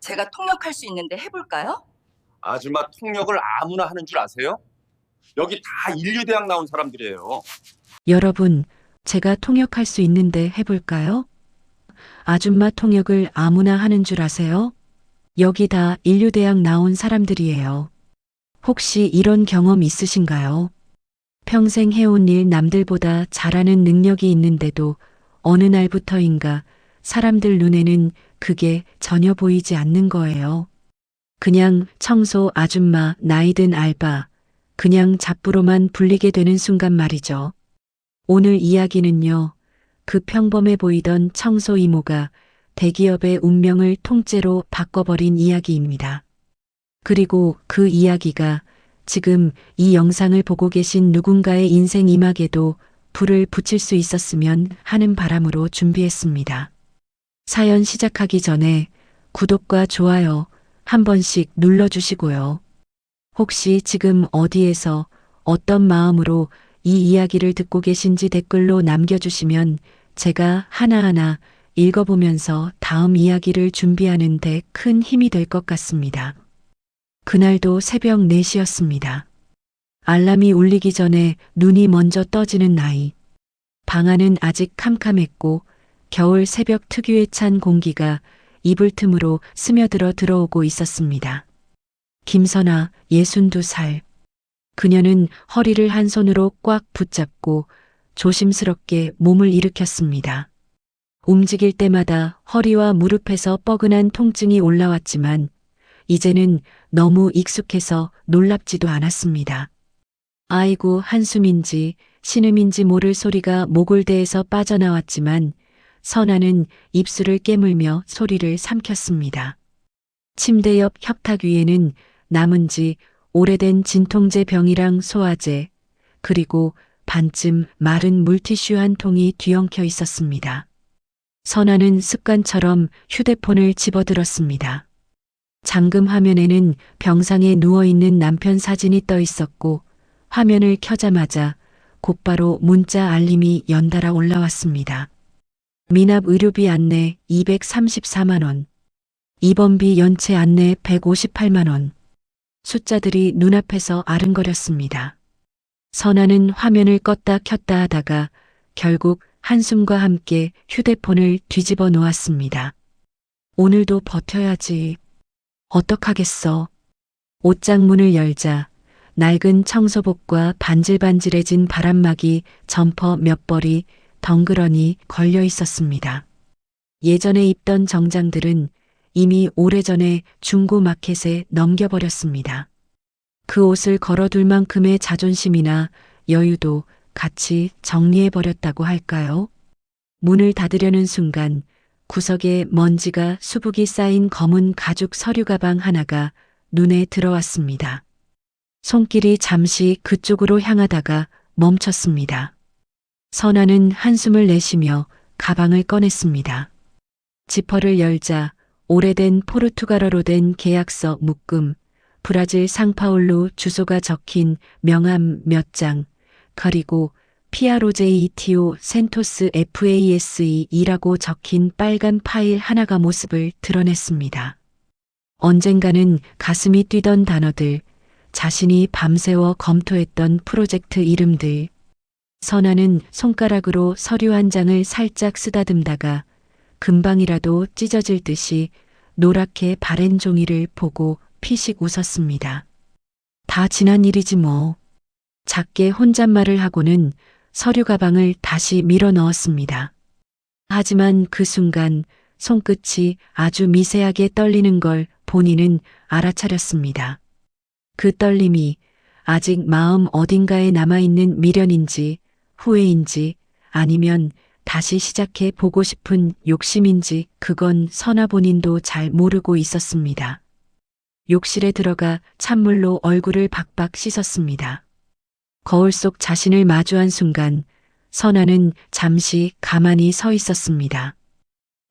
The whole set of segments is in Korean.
제가 통역할 수 있는데 해볼까요? 아줌마 통역을 아무나 하는 줄 아세요? 여기 다 인류대학 나온 사람들이에요. 여러분, 제가 통역할 수 있는데 해볼까요? 아줌마 통역을 아무나 하는 줄 아세요? 여기 다 인류대학 나온 사람들이에요. 혹시 이런 경험 있으신가요? 평생 해온 일 남들보다 잘하는 능력이 있는데도 어느 날부터인가 사람들 눈에는 그게 전혀 보이지 않는 거예요. 그냥 청소 아줌마, 나이든 알바, 그냥 잡부로만 불리게 되는 순간 말이죠. 오늘 이야기는요, 그 평범해 보이던 청소 이모가 대기업의 운명을 통째로 바꿔버린 이야기입니다. 그리고 그 이야기가 지금 이 영상을 보고 계신 누군가의 인생 이막에도 불을 붙일 수 있었으면 하는 바람으로 준비했습니다. 사연 시작하기 전에 구독과 좋아요 한 번씩 눌러주시고요. 혹시 지금 어디에서 어떤 마음으로 이 이야기를 듣고 계신지 댓글로 남겨주시면 제가 하나하나 읽어보면서 다음 이야기를 준비하는 데 큰 힘이 될 것 같습니다. 그날도 새벽 4시였습니다. 알람이 울리기 전에 눈이 먼저 떠지는 나이. 방 안은 아직 캄캄했고 겨울 새벽 특유의 찬 공기가 이불 틈으로 스며들어 들어오고 있었습니다. 김선아, 62살. 그녀는 허리를 한 손으로 꽉 붙잡고 조심스럽게 몸을 일으켰습니다. 움직일 때마다 허리와 무릎에서 뻐근한 통증이 올라왔지만 이제는 너무 익숙해서 놀랍지도 않았습니다. 아이고, 한숨인지 신음인지 모를 소리가 목골대에서 빠져나왔지만 선아는 입술을 깨물며 소리를 삼켰습니다. 침대 옆 협탁 위에는 남은 지 오래된 진통제 병이랑 소화제, 그리고 반쯤 마른 물티슈 한 통이 뒤엉켜 있었습니다. 선아는 습관처럼 휴대폰을 집어들었습니다. 잠금 화면에는 병상에 누워있는 남편 사진이 떠 있었고 화면을 켜자마자 곧바로 문자 알림이 연달아 올라왔습니다. 미납 의료비 안내 234만 원. 입원비 연체 안내 158만 원. 숫자들이 눈앞에서 아른거렸습니다. 선아는 화면을 껐다 켰다 하다가 결국 한숨과 함께 휴대폰을 뒤집어 놓았습니다. 오늘도 버텨야지. 어떡하겠어. 옷장 문을 열자 낡은 청소복과 반질반질해진 바람막이 점퍼 몇 벌이 덩그러니 걸려 있었습니다. 예전에 입던 정장들은 이미 오래전에 중고마켓에 넘겨버렸습니다. 그 옷을 걸어둘 만큼의 자존심이나 여유도 같이 정리해버렸다고 할까요? 문을 닫으려는 순간 구석에 먼지가 수북이 쌓인 검은 가죽 서류 가방 하나가 눈에 들어왔습니다. 손길이 잠시 그쪽으로 향하다가 멈췄습니다. 선아는 한숨을 내쉬며 가방을 꺼냈습니다. 지퍼를 열자 오래된 포르투갈어로 된 계약서 묶음, 브라질 상파울루 주소가 적힌 명함 몇 장, 그리고 PROJETO 센토스 FASE이라고 적힌 빨간 파일 하나가 모습을 드러냈습니다. 언젠가는 가슴이 뛰던 단어들, 자신이 밤새워 검토했던 프로젝트 이름들. 선아는 손가락으로 서류 한 장을 살짝 쓰다듬다가 금방이라도 찢어질 듯이 노랗게 바랜 종이를 보고 피식 웃었습니다. 다 지난 일이지 뭐. 작게 혼잣말을 하고는 서류 가방을 다시 밀어 넣었습니다. 하지만 그 순간 손끝이 아주 미세하게 떨리는 걸 본인은 알아차렸습니다. 그 떨림이 아직 마음 어딘가에 남아있는 미련인지 후회인지 아니면 다시 시작해 보고 싶은 욕심인지 그건 선아 본인도 잘 모르고 있었습니다. 욕실에 들어가 찬물로 얼굴을 박박 씻었습니다. 거울 속 자신을 마주한 순간 선아는 잠시 가만히 서 있었습니다.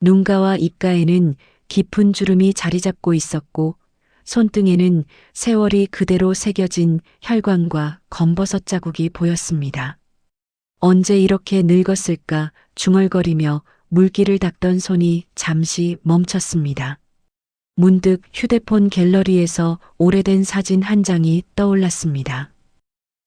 눈가와 입가에는 깊은 주름이 자리 잡고 있었고 손등에는 세월이 그대로 새겨진 혈관과 검버섯 자국이 보였습니다. 언제 이렇게 늙었을까 중얼거리며 물기를 닦던 손이 잠시 멈췄습니다. 문득 휴대폰 갤러리에서 오래된 사진 한 장이 떠올랐습니다.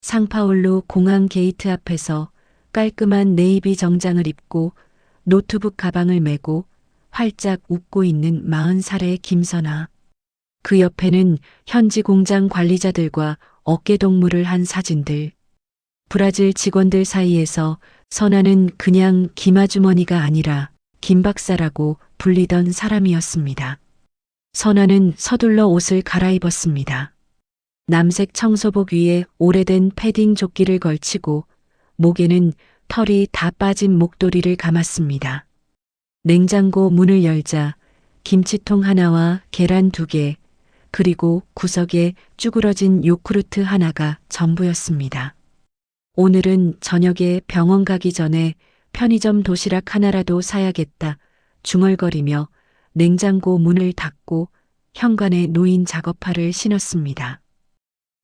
상파울루 공항 게이트 앞에서 깔끔한 네이비 정장을 입고 노트북 가방을 메고 활짝 웃고 있는 40살의 김선아. 그 옆에는 현지 공장 관리자들과 어깨동무를 한 사진들. 브라질 직원들 사이에서 선아는 그냥 김아주머니가 아니라 김박사라고 불리던 사람이었습니다. 선아는 서둘러 옷을 갈아입었습니다. 남색 청소복 위에 오래된 패딩 조끼를 걸치고 목에는 털이 다 빠진 목도리를 감았습니다. 냉장고 문을 열자 김치통 하나와 계란 2개, 그리고 구석에 쭈그러진 요구르트 하나가 전부였습니다. 오늘은 저녁에 병원 가기 전에 편의점 도시락 하나라도 사야겠다 중얼거리며 냉장고 문을 닫고 현관에 놓인 작업화를 신었습니다.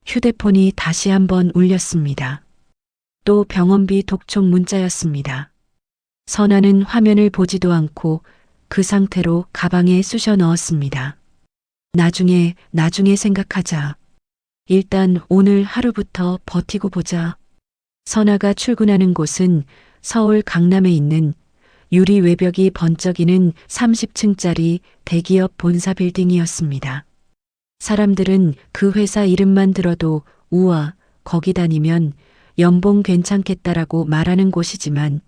휴대폰이 다시 한번 울렸습니다. 또 병원비 독촉 문자였습니다. 선아는 화면을 보지도 않고 그 상태로 가방에 쑤셔 넣었습니다. 나중에 생각하자. 일단 오늘 하루부터 버티고 보자. 선아가 출근하는 곳은 서울 강남에 있는 유리 외벽이 번쩍이는 30층짜리 대기업 본사 빌딩이었습니다. 사람들은 그 회사 이름만 들어도 우와, 거기 다니면 연봉 괜찮겠다라고 말하는 곳이지만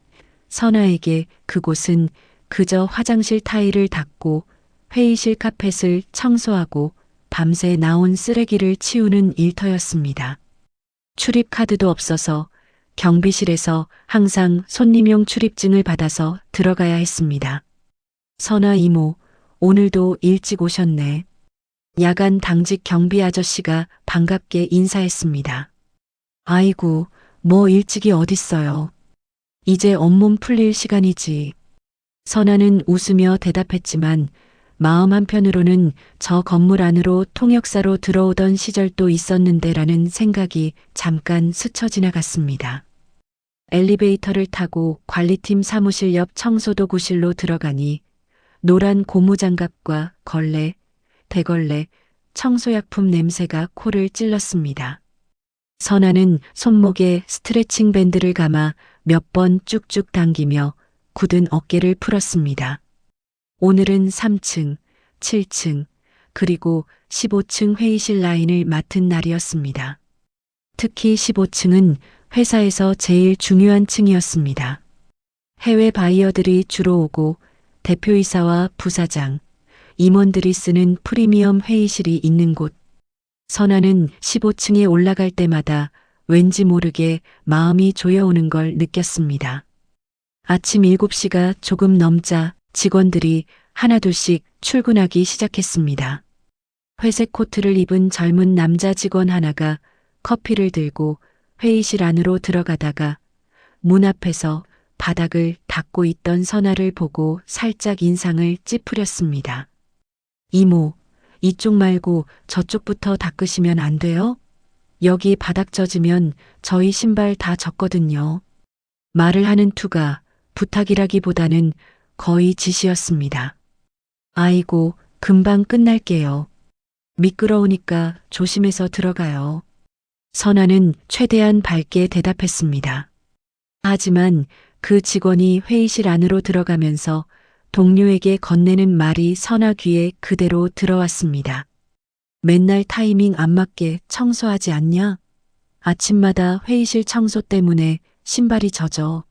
선아에게 그곳은 그저 화장실 타일을 닦고 회의실 카펫을 청소하고 밤새 나온 쓰레기를 치우는 일터였습니다. 출입 카드도 없어서 경비실에서 항상 손님용 출입증을 받아서 들어가야 했습니다. 선아 이모, 오늘도 일찍 오셨네. 야간 당직 경비 아저씨가 반갑게 인사했습니다. 아이고, 뭐 일찍이 어딨어요. 이제 온몸 풀릴 시간이지. 선아는 웃으며 대답했지만 마음 한편으로는 저 건물 안으로 통역사로 들어오던 시절도 있었는데라는 생각이 잠깐 스쳐 지나갔습니다. 엘리베이터를 타고 관리팀 사무실 옆 청소도구실로 들어가니 노란 고무장갑과 걸레, 대걸레, 청소약품 냄새가 코를 찔렀습니다. 선아는 손목에 스트레칭 밴드를 감아 몇 번 쭉쭉 당기며 굳은 어깨를 풀었습니다. 오늘은 3층, 7층, 그리고 15층 회의실 라인을 맡은 날이었습니다. 특히 15층은 회사에서 제일 중요한 층이었습니다. 해외 바이어들이 주로 오고 대표이사와 부사장, 임원들이 쓰는 프리미엄 회의실이 있는 곳. 선아는 15층에 올라갈 때마다 왠지 모르게 마음이 조여오는 걸 느꼈습니다. 아침 7시가 조금 넘자 직원들이 하나둘씩 출근하기 시작했습니다. 회색 코트를 입은 젊은 남자 직원 하나가 커피를 들고 회의실 안으로 들어가다가 문 앞에서 바닥을 닦고 있던 선아를 보고 살짝 인상을 찌푸렸습니다. 이모, 이쪽 말고 저쪽부터 닦으시면 안 돼요? 여기 바닥 젖으면 저희 신발 다 젖거든요. 말을 하는 투가 부탁이라기보다는 거의 지시였습니다. 아이고, 금방 끝날게요. 미끄러우니까 조심해서 들어가요. 선아는 최대한 밝게 대답했습니다. 하지만 그 직원이 회의실 안으로 들어가면서 동료에게 건네는 말이 선아 귀에 그대로 들어왔습니다. 맨날 타이밍 안 맞게 청소하지 않냐? 아침마다 회의실 청소 때문에 신발이 젖어.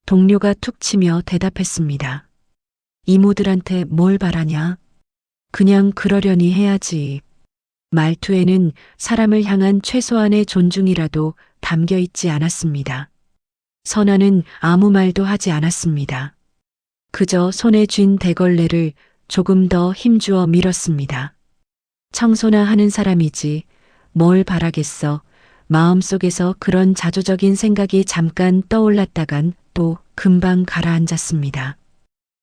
동료가 툭 치며 대답했습니다. 이모들한테 뭘 바라냐? 그냥 그러려니 해야지. 말투에는 사람을 향한 최소한의 존중이라도 담겨 있지 않았습니다. 선아는 아무 말도 하지 않았습니다. 그저 손에 쥔 대걸레를 조금 더 힘주어 밀었습니다. 청소나 하는 사람이지 뭘 바라겠어. 마음속에서 그런 자조적인 생각이 잠깐 떠올랐다간 또 금방 가라앉았습니다.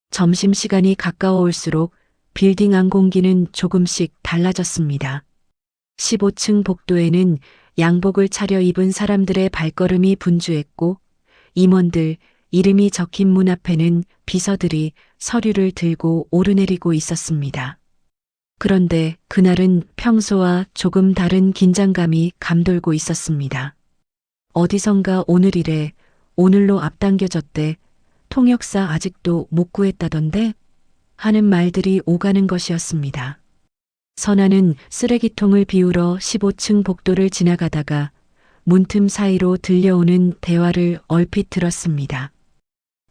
점심시간이 가까워올수록 빌딩 안 공기는 조금씩 달라졌습니다. 15층 복도에는 양복을 차려입은 사람들의 발걸음이 분주했고 임원들, 이름이 적힌 문 앞에는 비서들이 서류를 들고 오르내리고 있었습니다. 그런데 그날은 평소와 조금 다른 긴장감이 감돌고 있었습니다. 어디선가 오늘 이래, 오늘로 앞당겨졌대, 통역사 아직도 못 구했다던데? 하는 말들이 오가는 것이었습니다. 선아는 쓰레기통을 비우러 15층 복도를 지나가다가 문틈 사이로 들려오는 대화를 얼핏 들었습니다.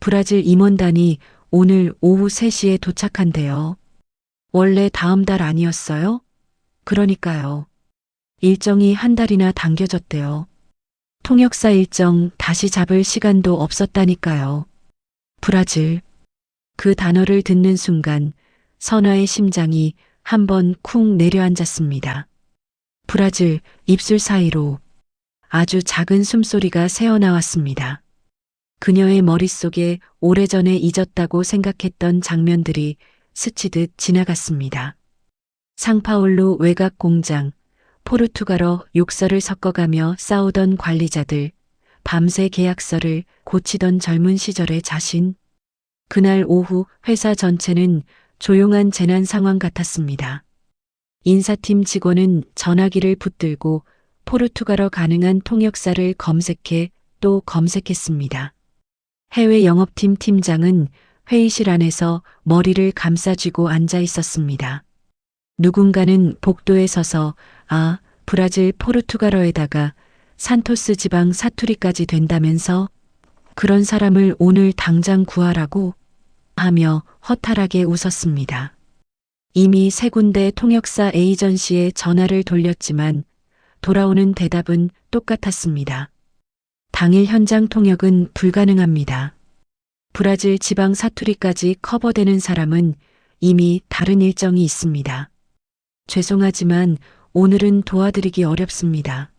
브라질 임원단이 오늘 오후 3시에 도착한대요. 원래 다음 달 아니었어요? 그러니까요. 일정이 한 달이나 당겨졌대요. 통역사 일정 다시 잡을 시간도 없었다니까요. 브라질. 그 단어를 듣는 순간 선아의 심장이 한번 쿵 내려앉았습니다. 브라질 입술 사이로 아주 작은 숨소리가 새어나왔습니다. 그녀의 머릿속에 오래전에 잊었다고 생각했던 장면들이 스치듯 지나갔습니다. 상파울루 외곽 공장, 포르투갈어 욕설을 섞어가며 싸우던 관리자들, 밤새 계약서를 고치던 젊은 시절의 자신. 그날 오후 회사 전체는 조용한 재난 상황 같았습니다. 인사팀 직원은 전화기를 붙들고 포르투갈어 가능한 통역사를 검색해 또 검색했습니다. 해외 영업팀 팀장은 회의실 안에서 머리를 감싸쥐고 앉아 있었습니다. 누군가는 복도에 서서 브라질 포르투갈어에다가 산토스 지방 사투리까지 된다면서 그런 사람을 오늘 당장 구하라고 하며 허탈하게 웃었습니다. 이미 3군데 통역사 에이전시에 전화를 돌렸지만 돌아오는 대답은 똑같았습니다. 당일 현장 통역은 불가능합니다. 브라질 지방 사투리까지 커버되는 사람은 이미 다른 일정이 있습니다. 죄송하지만 오늘은 도와드리기 어렵습니다.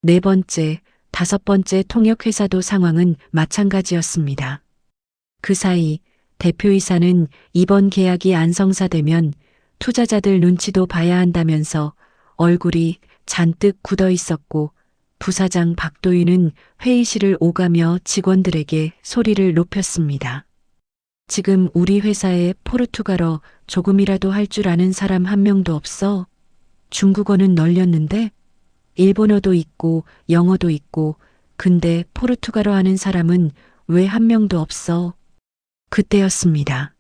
4번째, 5번째 통역회사도 상황은 마찬가지였습니다. 그 사이 대표이사는 이번 계약이 안 성사되면 투자자들 눈치도 봐야 한다면서 얼굴이 잔뜩 굳어 있었고 부사장 박도윤은 회의실을 오가며 직원들에게 소리를 높였습니다. 지금 우리 회사에 포르투갈어 조금이라도 할 줄 아는 사람 한 명도 없어. 중국어는 널렸는데 일본어도 있고 영어도 있고 근데 포르투갈어 하는 사람은 왜 한 명도 없어. 그때였습니다.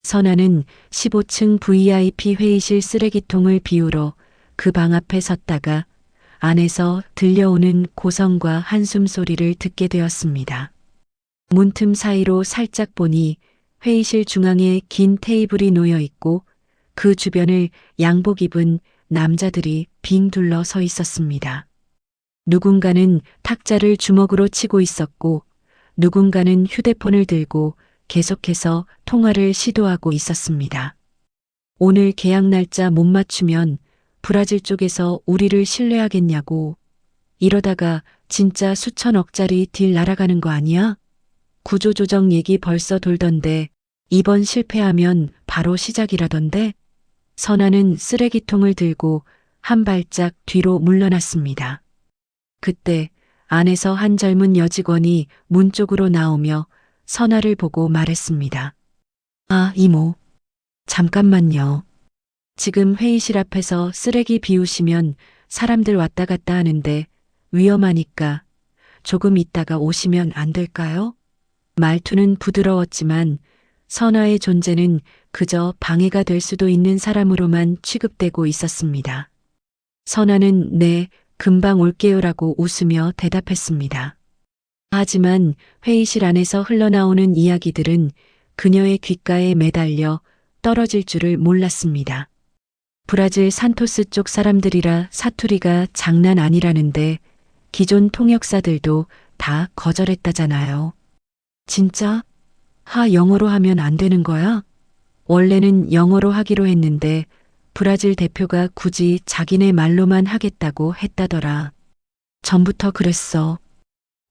선아는 15층 VIP 회의실 쓰레기통을 비우러 그 방 앞에 섰다가 안에서 들려오는 고성과 한숨 소리를 듣게 되었습니다. 문틈 사이로 살짝 보니 회의실 중앙에 긴 테이블이 놓여 있고 그 주변을 양복 입은 남자들이 빙 둘러 서 있었습니다. 누군가는 탁자를 주먹으로 치고 있었고 누군가는 휴대폰을 들고 계속해서 통화를 시도하고 있었습니다. 오늘 계약 날짜 못 맞추면 브라질 쪽에서 우리를 신뢰하겠냐고. 이러다가 진짜 수천억짜리 딜 날아가는 거 아니야? 구조조정 얘기 벌써 돌던데 이번 실패하면 바로 시작이라던데? 선아는 쓰레기통을 들고 한 발짝 뒤로 물러났습니다. 그때 안에서 한 젊은 여직원이 문 쪽으로 나오며 선아를 보고 말했습니다. 이모. 잠깐만요. 지금 회의실 앞에서 쓰레기 비우시면 사람들 왔다 갔다 하는데 위험하니까 조금 있다가 오시면 안 될까요? 말투는 부드러웠지만 선아의 존재는 그저 방해가 될 수도 있는 사람으로만 취급되고 있었습니다. 선아는 네, 금방 올게요라고 웃으며 대답했습니다. 하지만 회의실 안에서 흘러나오는 이야기들은 그녀의 귓가에 매달려 떨어질 줄을 몰랐습니다. 브라질 산토스 쪽 사람들이라 사투리가 장난 아니라는데 기존 통역사들도 다 거절했다잖아요. 진짜? 영어로 하면 안 되는 거야? 원래는 영어로 하기로 했는데 브라질 대표가 굳이 자기네 말로만 하겠다고 했다더라. 전부터 그랬어.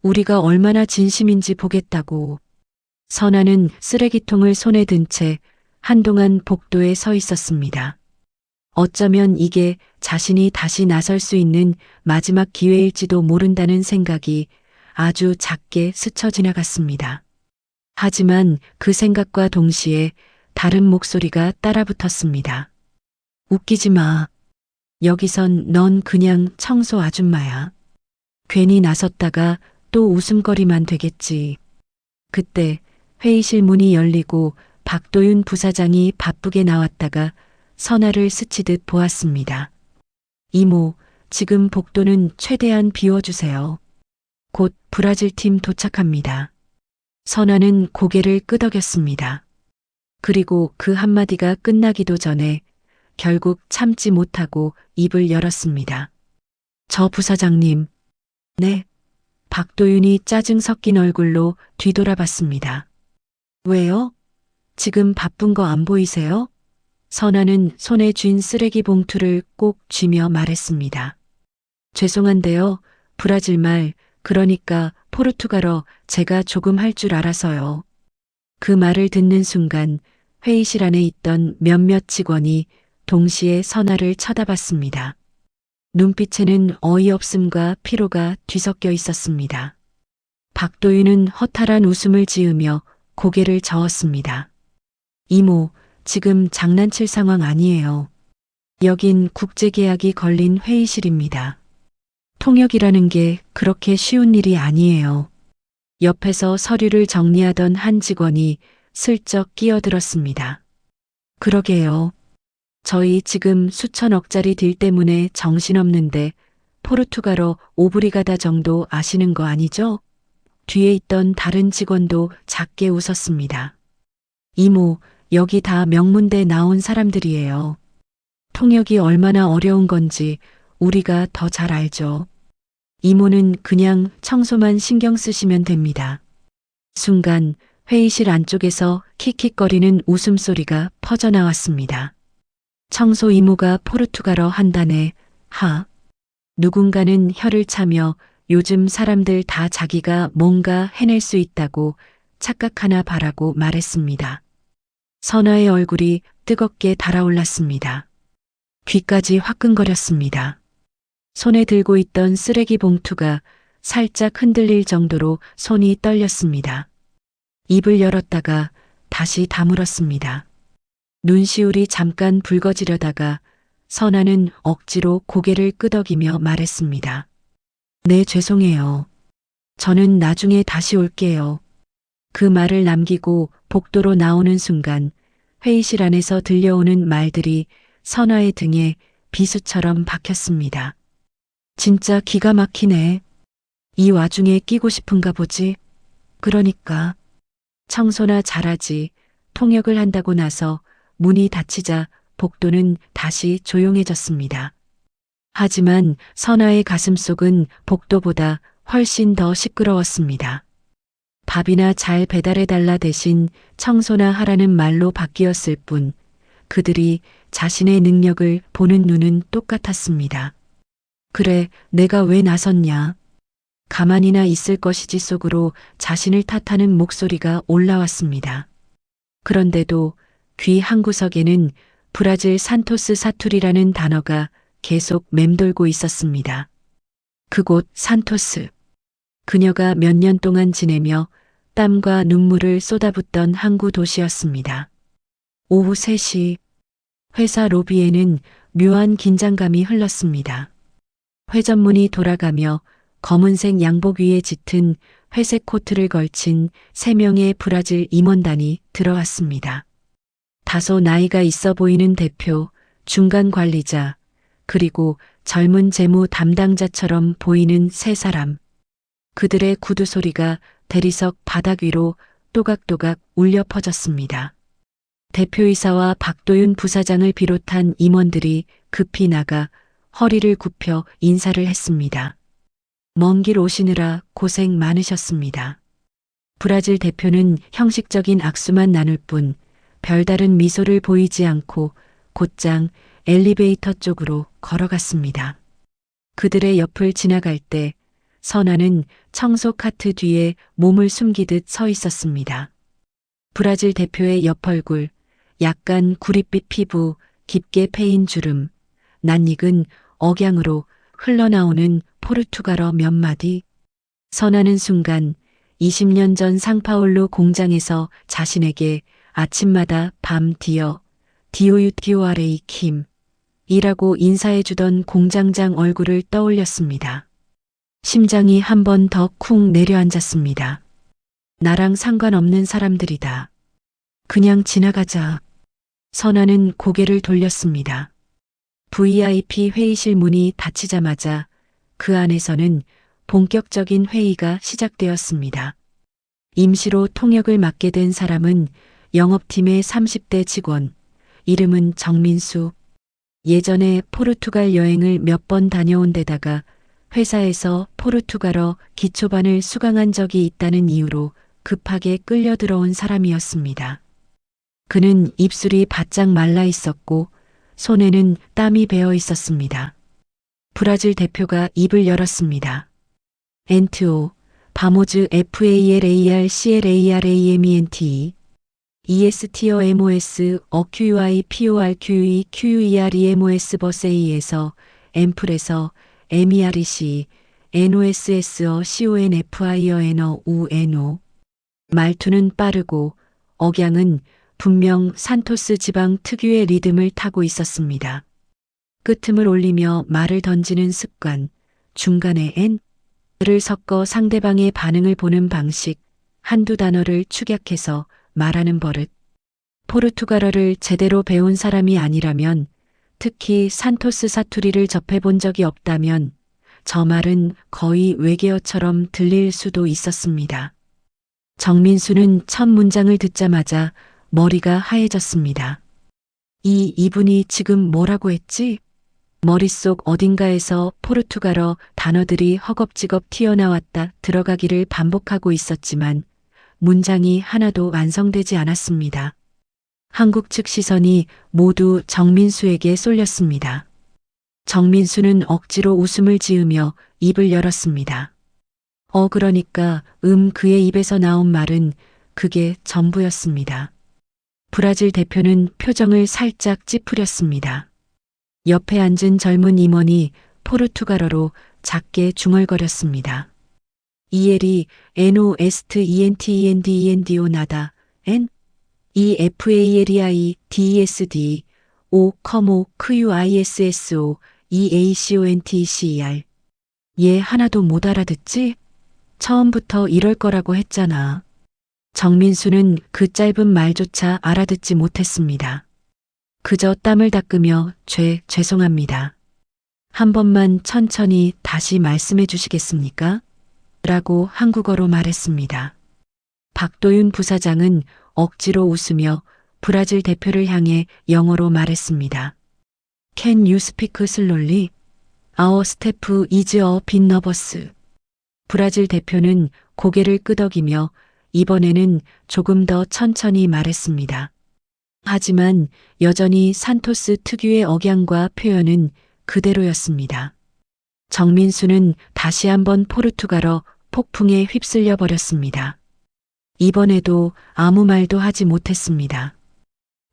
우리가 얼마나 진심인지 보겠다고. 선아는 쓰레기통을 손에 든 채 한동안 복도에 서 있었습니다. 어쩌면 이게 자신이 다시 나설 수 있는 마지막 기회일지도 모른다는 생각이 아주 작게 스쳐 지나갔습니다. 하지만 그 생각과 동시에 다른 목소리가 따라붙었습니다. 웃기지 마. 여기선 넌 그냥 청소 아줌마야. 괜히 나섰다가 또 웃음거리만 되겠지. 그때 회의실 문이 열리고 박도윤 부사장이 바쁘게 나왔다가 선아를 스치듯 보았습니다. 이모, 지금 복도는 최대한 비워주세요. 곧 브라질 팀 도착합니다. 선아는 고개를 끄덕였습니다. 그리고 그 한마디가 끝나기도 전에 결국 참지 못하고 입을 열었습니다. 저 부사장님. 네. 박도윤이 짜증 섞인 얼굴로 뒤돌아봤습니다. 왜요? 지금 바쁜 거 안 보이세요? 선아는 손에 쥔 쓰레기 봉투를 꼭 쥐며 말했습니다. 죄송한데요. 브라질 말, 그러니까 포르투갈어 제가 조금 할 줄 알아서요. 그 말을 듣는 순간 회의실 안에 있던 몇몇 직원이 동시에 선아를 쳐다봤습니다. 눈빛에는 어이없음과 피로가 뒤섞여 있었습니다. 박도윤은 허탈한 웃음을 지으며 고개를 저었습니다. 이모, 지금 장난칠 상황 아니에요. 여긴 국제계약이 걸린 회의실입니다. 통역이라는 게 그렇게 쉬운 일이 아니에요. 옆에서 서류를 정리하던 한 직원이 슬쩍 끼어들었습니다. 그러게요. 저희 지금 수천억짜리 딜 때문에 정신없는데 포르투갈어 오브리가다 정도 아시는 거 아니죠? 뒤에 있던 다른 직원도 작게 웃었습니다. 이모, 여기 다 명문대 나온 사람들이에요. 통역이 얼마나 어려운 건지 우리가 더 잘 알죠. 이모는 그냥 청소만 신경 쓰시면 됩니다. 순간 회의실 안쪽에서 킥킥거리는 웃음소리가 퍼져나왔습니다. 청소 이모가 포르투갈어 한다네. 하. 누군가는 혀를 차며 요즘 사람들 다 자기가 뭔가 해낼 수 있다고 착각하나 봐라고 말했습니다. 선아의 얼굴이 뜨겁게 달아올랐습니다. 귀까지 화끈거렸습니다. 손에 들고 있던 쓰레기 봉투가 살짝 흔들릴 정도로 손이 떨렸습니다. 입을 열었다가 다시 다물었습니다. 눈시울이 잠깐 붉어지려다가 선아는 억지로 고개를 끄덕이며 말했습니다. 네, 죄송해요. 저는 나중에 다시 올게요. 그 말을 남기고 복도로 나오는 순간 회의실 안에서 들려오는 말들이 선아의 등에 비수처럼 박혔습니다. 진짜 기가 막히네. 이 와중에 끼고 싶은가 보지. 그러니까 청소나 잘하지. 통역을 한다고 나서 문이 닫히자 복도는 다시 조용해졌습니다. 하지만 선아의 가슴속은 복도보다 훨씬 더 시끄러웠습니다. 밥이나 잘 배달해달라 대신 청소나 하라는 말로 바뀌었을 뿐 그들이 자신의 능력을 보는 눈은 똑같았습니다. 그래, 내가 왜 나섰냐. 가만히나 있을 것이지 속으로 자신을 탓하는 목소리가 올라왔습니다. 그런데도 귀 한구석에는 브라질 산토스 사투리라는 단어가 계속 맴돌고 있었습니다. 그곳 산토스. 그녀가 몇 년 동안 지내며 땀과 눈물을 쏟아붓던 항구 도시였습니다. 오후 3시 회사 로비에는 묘한 긴장감이 흘렀습니다. 회전문이 돌아가며 검은색 양복 위에 짙은 회색 코트를 걸친 3명의 브라질 임원단이 들어왔습니다. 다소 나이가 있어 보이는 대표, 중간 관리자, 그리고 젊은 재무 담당자처럼 보이는 3사람. 그들의 구두 소리가 대리석 바닥 위로 또각또각 울려 퍼졌습니다. 대표이사와 박도윤 부사장을 비롯한 임원들이 급히 나가 허리를 굽혀 인사를 했습니다. 먼 길 오시느라 고생 많으셨습니다. 브라질 대표는 형식적인 악수만 나눌 뿐 별다른 미소를 보이지 않고 곧장 엘리베이터 쪽으로 걸어갔습니다. 그들의 옆을 지나갈 때 선아는 청소 카트 뒤에 몸을 숨기듯 서 있었습니다. 브라질 대표의 옆 얼굴, 약간 구릿빛 피부, 깊게 패인 주름, 낯익은 억양으로 흘러나오는 포르투갈어 몇 마디. 선아는 순간 20년 전 상파울루 공장에서 자신에게 아침마다 밤 디어, 디오유 디오아레이 킴, 이라고 인사해주던 공장장 얼굴을 떠올렸습니다. 심장이 한 번 더 쿵 내려앉았습니다. 나랑 상관없는 사람들이다. 그냥 지나가자. 선아는 고개를 돌렸습니다. VIP 회의실 문이 닫히자마자 그 안에서는 본격적인 회의가 시작되었습니다. 임시로 통역을 맡게 된 사람은 영업팀의 30대 직원, 이름은 정민수. 예전에 포르투갈 여행을 몇 번 다녀온 데다가 회사에서 포르투갈어 기초반을 수강한 적이 있다는 이유로 급하게 끌려 들어온 사람이었습니다. 그는 입술이 바짝 말라 있었고 손에는 땀이 배어 있었습니다. 브라질 대표가 입을 열었습니다. 엔트오, 바모즈 FALARCLARAMENT, ESTOMOS, OQUI, PORQE, QEREMOS 버세이에서, 앰플에서, MEREC, NOSS어, CONFI어, NO, UNO. 말투는 빠르고 억양은 분명 산토스 지방 특유의 리듬을 타고 있었습니다. 끄틈을 올리며 말을 던지는 습관, 중간에 N를 섞어 상대방의 반응을 보는 방식, 한두 단어를 축약해서 말하는 버릇. 포르투갈어를 제대로 배운 사람이 아니라면, 특히 산토스 사투리를 접해본 적이 없다면 저 말은 거의 외계어처럼 들릴 수도 있었습니다. 정민수는 첫 문장을 듣자마자 머리가 하얘졌습니다. 이분이 지금 뭐라고 했지? 머릿속 어딘가에서 포르투갈어 단어들이 허겁지겁 튀어나왔다 들어가기를 반복하고 있었지만 문장이 하나도 완성되지 않았습니다. 한국 측 시선이 모두 정민수에게 쏠렸습니다. 정민수는 억지로 웃음을 지으며 입을 열었습니다. 그러니까 그의 입에서 나온 말은 그게 전부였습니다. 브라질 대표는 표정을 살짝 찌푸렸습니다. 옆에 앉은 젊은 임원이 포르투갈어로 작게 중얼거렸습니다. 이엘이 NOSTENTENDENDO 나다 N EFALEI DESD O QUISSO EACONTCER. 얘 하나도 못 알아듣지? 처음부터 이럴 거라고 했잖아. 정민수는 그 짧은 말조차 알아듣지 못했습니다. 그저 땀을 닦으며 죄송합니다. 한 번만 천천히 다시 말씀해 주시겠습니까? 라고 한국어로 말했습니다. 박도윤 부사장은 억지로 웃으며 브라질 대표를 향해 영어로 말했습니다. Can you speak slowly? Our staff is a bit nervous. 브라질 대표는 고개를 끄덕이며 이번에는 조금 더 천천히 말했습니다. 하지만 여전히 산토스 특유의 억양과 표현은 그대로였습니다. 정민수는 다시 한번 포르투갈어 폭풍에 휩쓸려 버렸습니다. 이번에도 아무 말도 하지 못했습니다.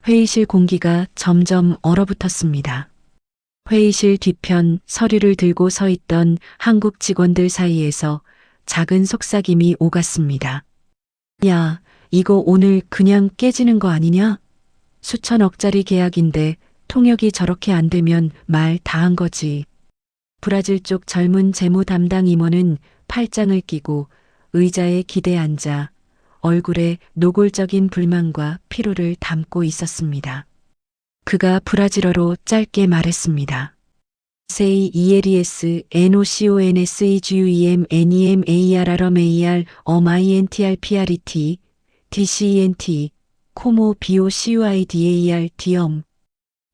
회의실 공기가 점점 얼어붙었습니다. 회의실 뒤편 서류를 들고 서 있던 한국 직원들 사이에서 작은 속삭임이 오갔습니다. 야, 이거 오늘 그냥 깨지는 거 아니냐? 수천억짜리 계약인데 통역이 저렇게 안 되면 말 다 한 거지. 브라질 쪽 젊은 재무 담당 임원은 팔짱을 끼고 의자에 기대 앉아 얼굴에 노골적인 불만과 피로를 담고 있었습니다. 그가 브라질어로 짧게 말했습니다. Say ELES NOCONSEGUEM NEMARRMAR MINTRPRET DCENT 코모 BOCUIDAR DIOM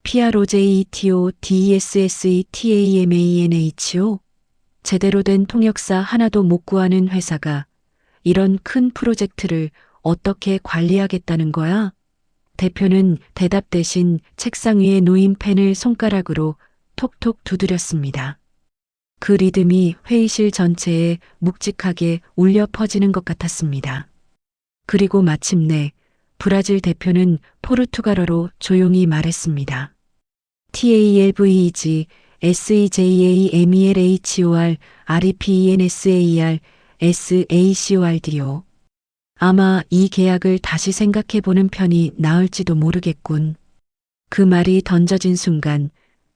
PROJETO DESSETAMANHO. 제대로 된 통역사 하나도 못 구하는 회사가 이런 큰 프로젝트를 어떻게 관리하겠다는 거야? 대표는 대답 대신 책상 위에 놓인 펜을 손가락으로 톡톡 두드렸습니다. 그 리듬이 회의실 전체에 묵직하게 울려 퍼지는 것 같았습니다. 그리고 마침내 브라질 대표는 포르투갈어로 조용히 말했습니다. TALVEG SEJAMELHOR REPENSAER SACORDO. 아마 이 계약을 다시 생각해 보는 편이 나을지도 모르겠군. 그 말이 던져진 순간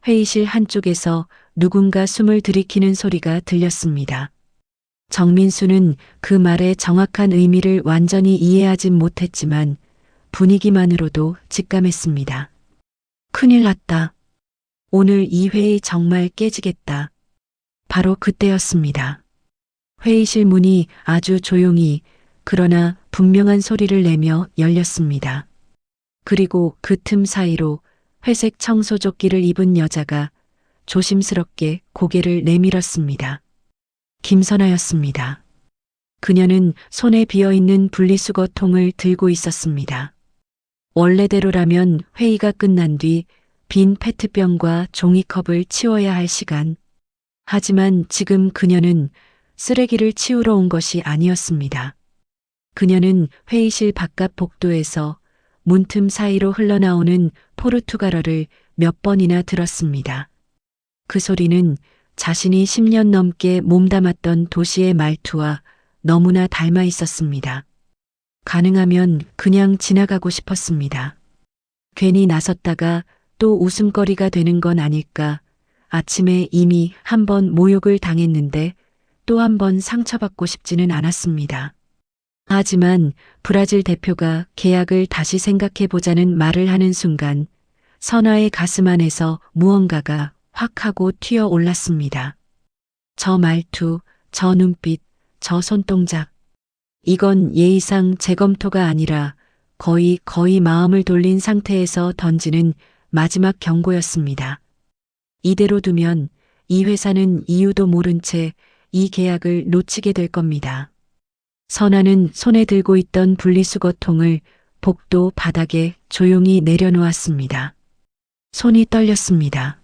회의실 한쪽에서 누군가 숨을 들이키는 소리가 들렸습니다. 정민수는 그 말의 정확한 의미를 완전히 이해하진 못했지만 분위기만으로도 직감했습니다. 큰일 났다. 오늘 이 회의 정말 깨지겠다. 바로 그때였습니다. 회의실 문이 아주 조용히 그러나 분명한 소리를 내며 열렸습니다. 그리고 그 틈 사이로 회색 청소조끼를 입은 여자가 조심스럽게 고개를 내밀었습니다. 김선아였습니다. 그녀는 손에 비어있는 분리수거 통을 들고 있었습니다. 원래대로라면 회의가 끝난 뒤 빈 페트병과 종이컵을 치워야 할 시간. 하지만 지금 그녀는 쓰레기를 치우러 온 것이 아니었습니다. 그녀는 회의실 바깥 복도에서 문틈 사이로 흘러나오는 포르투갈어를 몇 번이나 들었습니다. 그 소리는 자신이 10년 넘게 몸담았던 도시의 말투와 너무나 닮아 있었습니다. 가능하면 그냥 지나가고 싶었습니다. 괜히 나섰다가 또 웃음거리가 되는 건 아닐까. 아침에 이미 한 번 모욕을 당했는데 또 한 번 상처받고 싶지는 않았습니다. 하지만 브라질 대표가 계약을 다시 생각해보자는 말을 하는 순간 선아의 가슴 안에서 무언가가 확 하고 튀어 올랐습니다. 저 말투, 저 눈빛, 저 손동작. 이건 예의상 재검토가 아니라 거의 마음을 돌린 상태에서 던지는 마지막 경고였습니다. 이대로 두면 이 회사는 이유도 모른 채 이 계약을 놓치게 될 겁니다. 선아는 손에 들고 있던 분리수거통을 복도 바닥에 조용히 내려놓았습니다. 손이 떨렸습니다.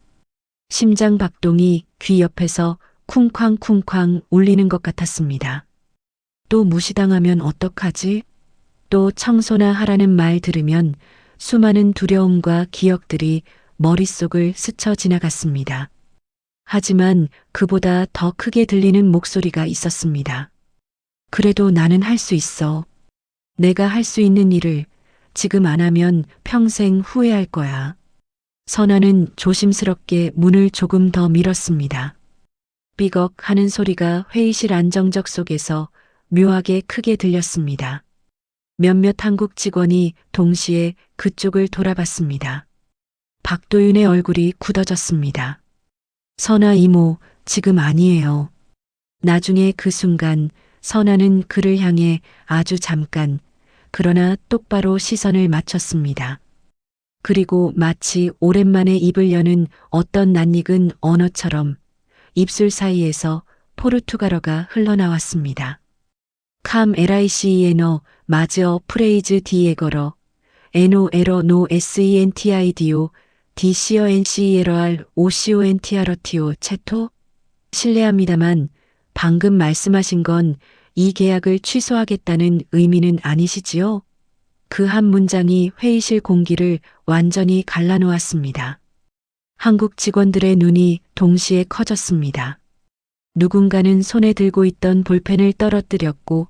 심장 박동이 귀 옆에서 쿵쾅쿵쾅 울리는 것 같았습니다. 또 무시당하면 어떡하지? 또 청소나 하라는 말 들으면 수많은 두려움과 기억들이 머릿속을 스쳐 지나갔습니다. 하지만 그보다 더 크게 들리는 목소리가 있었습니다. 그래도 나는 할 수 있어. 내가 할 수 있는 일을 지금 안 하면 평생 후회할 거야. 선아는 조심스럽게 문을 조금 더 밀었습니다. 삐걱 하는 소리가 회의실 안정적 속에서 묘하게 크게 들렸습니다. 몇몇 한국 직원이 동시에 그쪽을 돌아봤습니다. 박도윤의 얼굴이 굳어졌습니다. 선아 이모, 지금 아니에요. 나중에 그 순간 선아는 그를 향해 아주 잠깐, 그러나 똑바로 시선을 맞췄습니다. 그리고 마치 오랜만에 입을 여는 어떤 낯익은 언어처럼 입술 사이에서 포르투갈어가 흘러나왔습니다. 캄 LICENO 마즈어 프레이즈 디에거러 에노 에러 노 SENTIDO DCONCERR OCONTROTO 채토? 실례합니다만 방금 말씀하신 건 이 계약을 취소하겠다는 의미는 아니시지요? 그 한 문장이 회의실 공기를 완전히 갈라놓았습니다. 한국 직원들의 눈이 동시에 커졌습니다. 누군가는 손에 들고 있던 볼펜을 떨어뜨렸고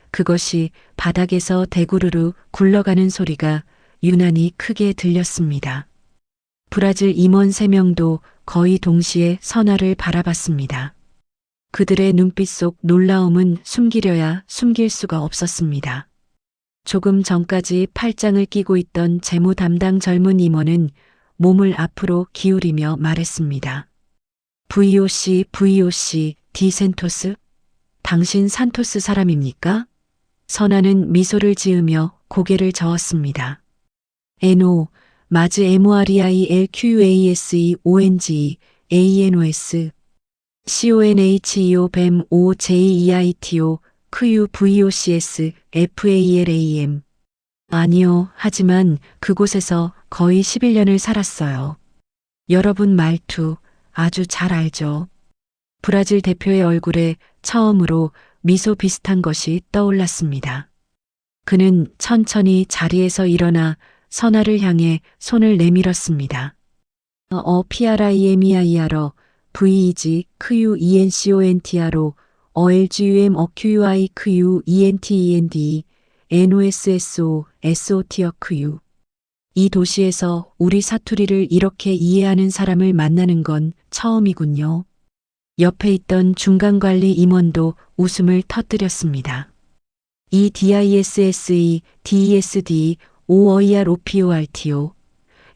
그것이 바닥에서 대구르르 굴러가는 소리가 유난히 크게 들렸습니다. 브라질 임원 3명도 거의 동시에 선아를 바라봤습니다. 그들의 눈빛 속 놀라움은 숨기려야 숨길 수가 없었습니다. 조금 전까지 팔짱을 끼고 있던 재무 담당 젊은 임원은 몸을 앞으로 기울이며 말했습니다. VOC, 디센토스? 당신 산토스 사람입니까? 선아는 미소를 지으며 고개를 저었습니다. 에노, 마즈 MORILQUASEONG, ANOS, CONHEO 뱀 OJEITO, 크유 VOCS, FALAM. 아니요, 하지만 그곳에서 거의 11년을 살았어요. 여러분 말투 아주 잘 알죠. 브라질 대표의 얼굴에 처음으로 미소 비슷한 것이 떠올랐습니다. 그는 천천히 자리에서 일어나 선아를 향해 손을 내밀었습니다. PRIMEIRO, VEG, 크유 ENCONTRO, OLGUM, OQUI, 크유 ENTEND, NOSSO, SOTO, 크유. 이 도시에서 우리 사투리를 이렇게 이해하는 사람을 만나는 건 처음이군요. 옆에 있던 중간관리 임원도 웃음을 터뜨렸습니다. 이 DISSE, DESD, OEROPORTO,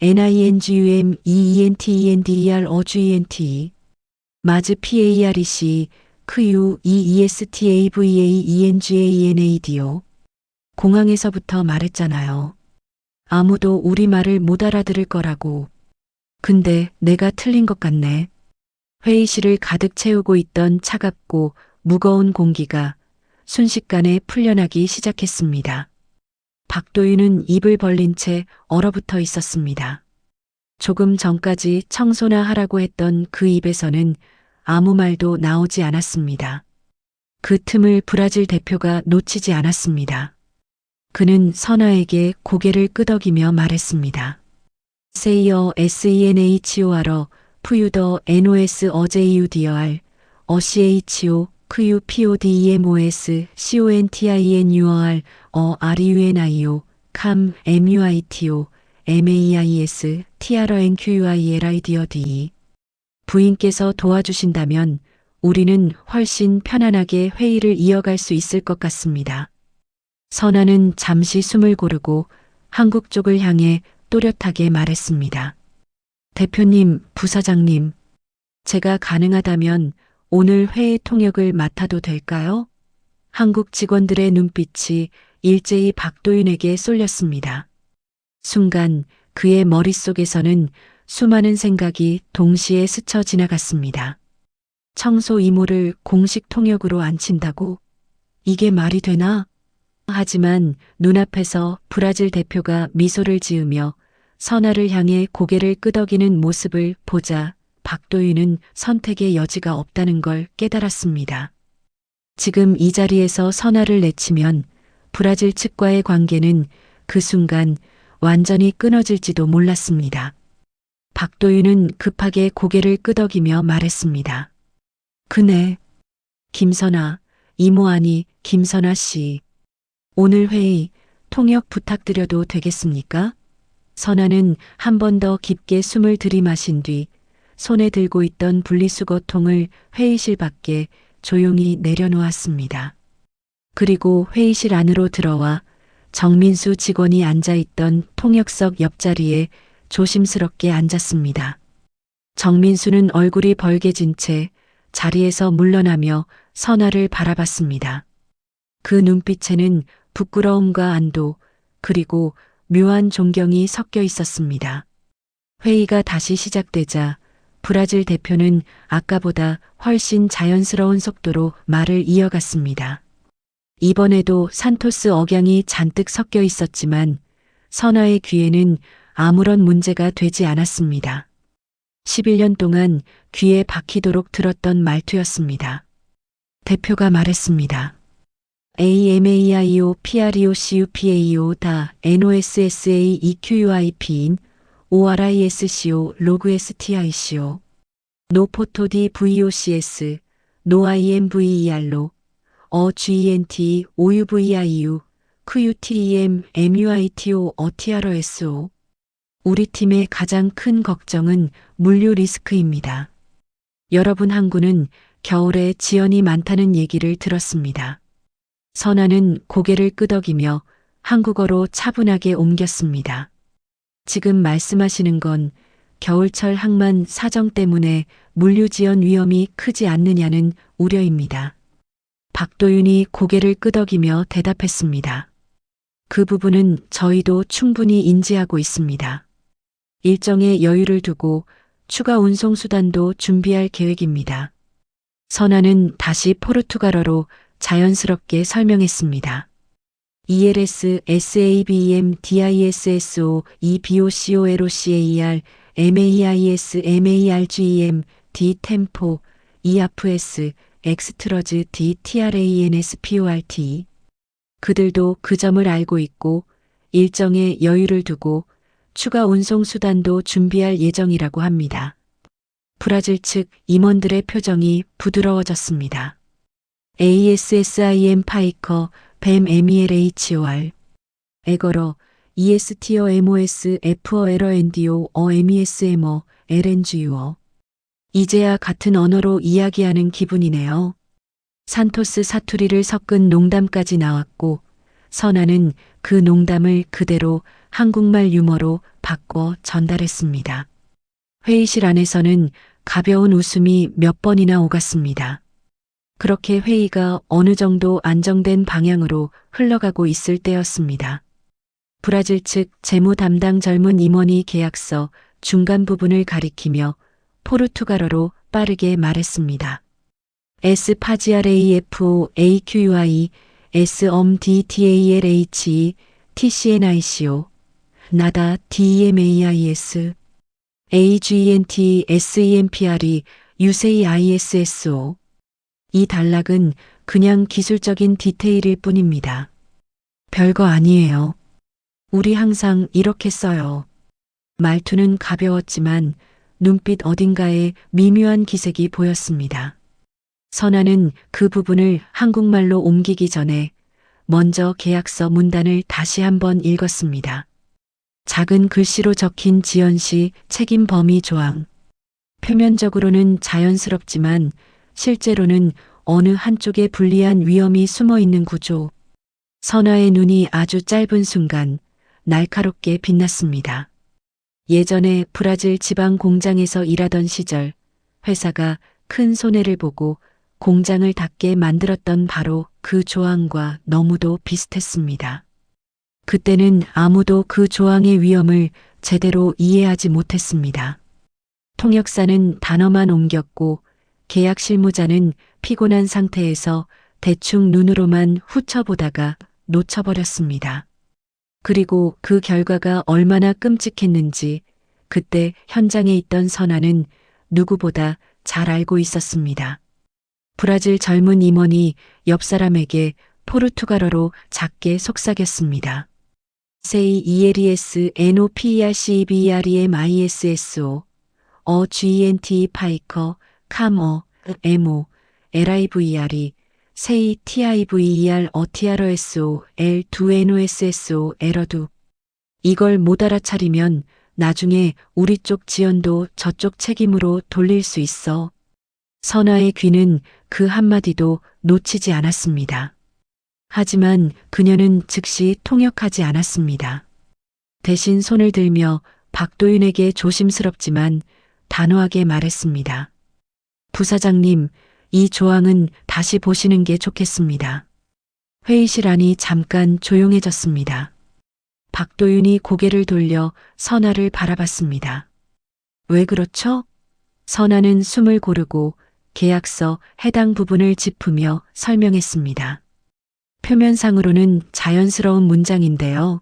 NINGUM, EENTENDER, 어GENT, 마즈 PAREC, 크유, EESTAVAENGANADO. 공항에서부터 말했잖아요. 아무도 우리 말을 못 알아들을 거라고. 근데 내가 틀린 것 같네. 회의실을 가득 채우고 있던 차갑고 무거운 공기가 순식간에 풀려나기 시작했습니다. 박도윤은 입을 벌린 채 얼어붙어 있었습니다. 조금 전까지 청소나 하라고 했던 그 입에서는 아무 말도 나오지 않았습니다. 그 틈을 브라질 대표가 놓치지 않았습니다. 그는 선아에게 고개를 끄덕이며 말했습니다. 세이어 SENHOR, 푸유더 NOS 어제이우디어알, 어CHO, 크유 PODEMOS, CONTINUR, RUNIO, CAM, MUITO, MAIS, TRNQUILIDOD. 부인께서 도와주신다면 우리는 훨씬 편안하게 회의를 이어갈 수 있을 것 같습니다. 선아는 잠시 숨을 고르고 한국 쪽을 향해 또렷하게 말했습니다. 대표님, 부사장님, 제가 가능하다면 오늘 회의 통역을 맡아도 될까요? 한국 직원들의 눈빛이 일제히 박도윤에게 쏠렸습니다. 순간 그의 머릿속에서는 수많은 생각이 동시에 스쳐 지나갔습니다. 청소 이모를 공식 통역으로 앉힌다고? 이게 말이 되나? 하지만 눈앞에서 브라질 대표가 미소를 지으며 선아를 향해 고개를 끄덕이는 모습을 보자 박도윤은 선택의 여지가 없다는 걸 깨달았습니다. 지금 이 자리에서 선아를 내치면 브라질 측과의 관계는 그 순간 완전히 끊어질지도 몰랐습니다. 박도윤은 급하게 고개를 끄덕이며 말했습니다. 그네. 김선아, 이모 아니 김선아 씨. 오늘 회의 통역 부탁드려도 되겠습니까? 선아는 한 번 더 깊게 숨을 들이마신 뒤 손에 들고 있던 분리수거통을 회의실 밖에 조용히 내려놓았습니다. 그리고 회의실 안으로 들어와 정민수 직원이 앉아있던 통역석 옆자리에 조심스럽게 앉았습니다. 정민수는 얼굴이 벌개진 채 자리에서 물러나며 선아를 바라봤습니다. 그 눈빛에는 부끄러움과 안도 그리고 묘한 존경이 섞여 있었습니다. 회의가 다시 시작되자 브라질 대표는 아까보다 훨씬 자연스러운 속도로 말을 이어갔습니다. 이번에도 산토스 억양이 잔뜩 섞여 있었지만 선아의 귀에는 아무런 문제가 되지 않았습니다. 11년 동안 귀에 박히도록 들었던 말투였습니다. 대표가 말했습니다. AMAIO PREO CUPAO 다 NOSSA EQUIP인 ORISCO 로그 STICO 노포토 D VOCS 노 IMVER로 GENT OUVIU QUTEM MUITO TRSO 우리 팀의 가장 큰 걱정은 물류 리스크입니다. 여러분 항구는 겨울에 지연이 많다는 얘기를 들었습니다. 선아는 고개를 끄덕이며 한국어로 차분하게 옮겼습니다. 지금 말씀하시는 건 겨울철 항만 사정 때문에 물류 지연 위험이 크지 않느냐는 우려입니다. 박도윤이 고개를 끄덕이며 대답했습니다. 그 부분은 저희도 충분히 인지하고 있습니다. 일정에 여유를 두고 추가 운송 수단도 준비할 계획입니다. 선아는 다시 포르투갈어로 자연스럽게 설명했습니다. ELS, SABEM, DISSO, EBOCOLOCAR, MAIS, MARGEM, DTEMPO, EFS, 엑스트러즈 DTRANSPORT. 그들도 그 점을 알고 있고 일정에 여유를 두고 추가 운송 수단도 준비할 예정이라고 합니다. 브라질 측 임원들의 표정이 부드러워졌습니다. ASSIM 파이커, 뱀 MELHOR, 에거러, ESTO MOS FO LNDO MESMO LNGUO. 이제야 같은 언어로 이야기하는 기분이네요. 산토스 사투리를 섞은 농담까지 나왔고 선아는 그 농담을 그대로 한국말 유머로 바꿔 전달했습니다. 회의실 안에서는 가벼운 웃음이 몇 번이나 오갔습니다. 그렇게 회의가 어느 정도 안정된 방향으로 흘러가고 있을 때였습니다. 브라질 측 재무 담당 젊은 임원이 계약서 중간 부분을 가리키며 포르투갈어로 빠르게 말했습니다. S 파지알AFO AQUI SOMDTALH TCNICO 나다 DEMAIS AGNT SEMPRE 유세이 ISSO. 이 단락은 그냥 기술적인 디테일일 뿐입니다. 별거 아니에요. 우리 항상 이렇게 써요. 말투는 가벼웠지만 눈빛 어딘가에 미묘한 기색이 보였습니다. 선아는 그 부분을 한국말로 옮기기 전에 먼저 계약서 문단을 다시 한번 읽었습니다. 작은 글씨로 적힌 지연시 책임 범위 조항. 표면적으로는 자연스럽지만 실제로는 어느 한쪽에 불리한 위험이 숨어 있는 구조. 선아의 눈이 아주 짧은 순간 날카롭게 빛났습니다. 예전에 브라질 지방 공장에서 일하던 시절 회사가 큰 손해를 보고 공장을 닫게 만들었던 바로 그 조항과 너무도 비슷했습니다. 그때는 아무도 그 조항의 위험을 제대로 이해하지 못했습니다. 통역사는 단어만 옮겼고 계약 실무자는 피곤한 상태에서 대충 눈으로만 훑어보다가 놓쳐버렸습니다. 그리고 그 결과가 얼마나 끔찍했는지 그때 현장에 있던 선아는 누구보다 잘 알고 있었습니다. 브라질 젊은 임원이 옆 사람에게 포르투갈어로 작게 속삭였습니다. 세이 ELES NOPERCEBREMISSO GENT 파이커 카머 MO LIVERE 세이 TIVER TROSO L2NOSSO 에러두. 이걸 못 알아차리면 나중에 우리 쪽 지연도 저쪽 책임으로 돌릴 수 있어. 선아의 귀는 그 한마디도 놓치지 않았습니다. 하지만 그녀는 즉시 통역하지 않았습니다. 대신 손을 들며 박도윤에게 조심스럽지만 단호하게 말했습니다. 부사장님, 이 조항은 다시 보시는 게 좋겠습니다. 회의실 안이 잠깐 조용해졌습니다. 박도윤이 고개를 돌려 선아를 바라봤습니다. 왜 그렇죠? 선아는 숨을 고르고 계약서 해당 부분을 짚으며 설명했습니다. 표면상으로는 자연스러운 문장인데요.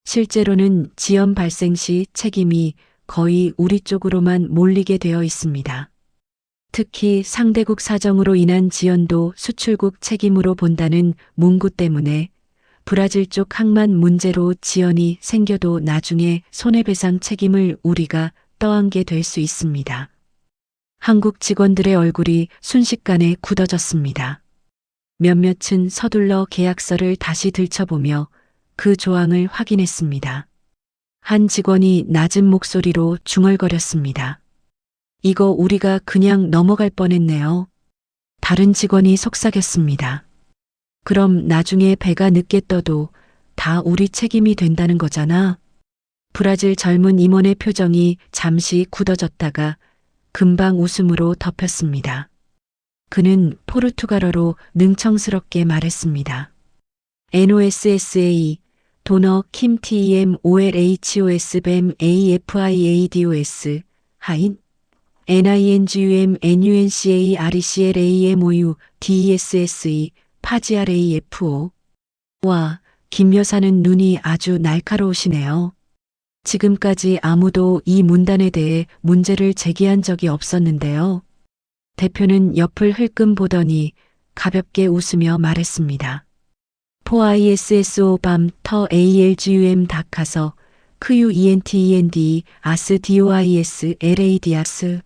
실제로는 지연 발생 시 책임이 거의 우리 쪽으로만 몰리게 되어 있습니다. 특히 상대국 사정으로 인한 지연도 수출국 책임으로 본다는 문구 때문에 브라질 쪽 항만 문제로 지연이 생겨도 나중에 손해배상 책임을 우리가 떠안게 될 수 있습니다. 한국 직원들의 얼굴이 순식간에 굳어졌습니다. 몇몇은 서둘러 계약서를 다시 들춰보며 그 조항을 확인했습니다. 한 직원이 낮은 목소리로 중얼거렸습니다. 이거 우리가 그냥 넘어갈 뻔했네요. 다른 직원이 속삭였습니다. 그럼 나중에 배가 늦게 떠도 다 우리 책임이 된다는 거잖아. 브라질 젊은 임원의 표정이 잠시 굳어졌다가 금방 웃음으로 덮였습니다. 그는 포르투갈어로 능청스럽게 말했습니다. NOSSA 도너 킴 TEM OLHOS BEM AFIADOS 하인 NINGUM NUNCA RECLAMOU DESSE 파지RAFO. 와, 김 여사는 눈이 아주 날카로우시네요. 지금까지 아무도 이 문단에 대해 문제를 제기한 적이 없었는데요. 대표는 옆을 흘끔 보더니 가볍게 웃으며 말했습니다. 포ISSO 밤 터 ALGUM 닥카서 크유 ENTEND 아스 DOIS LADAS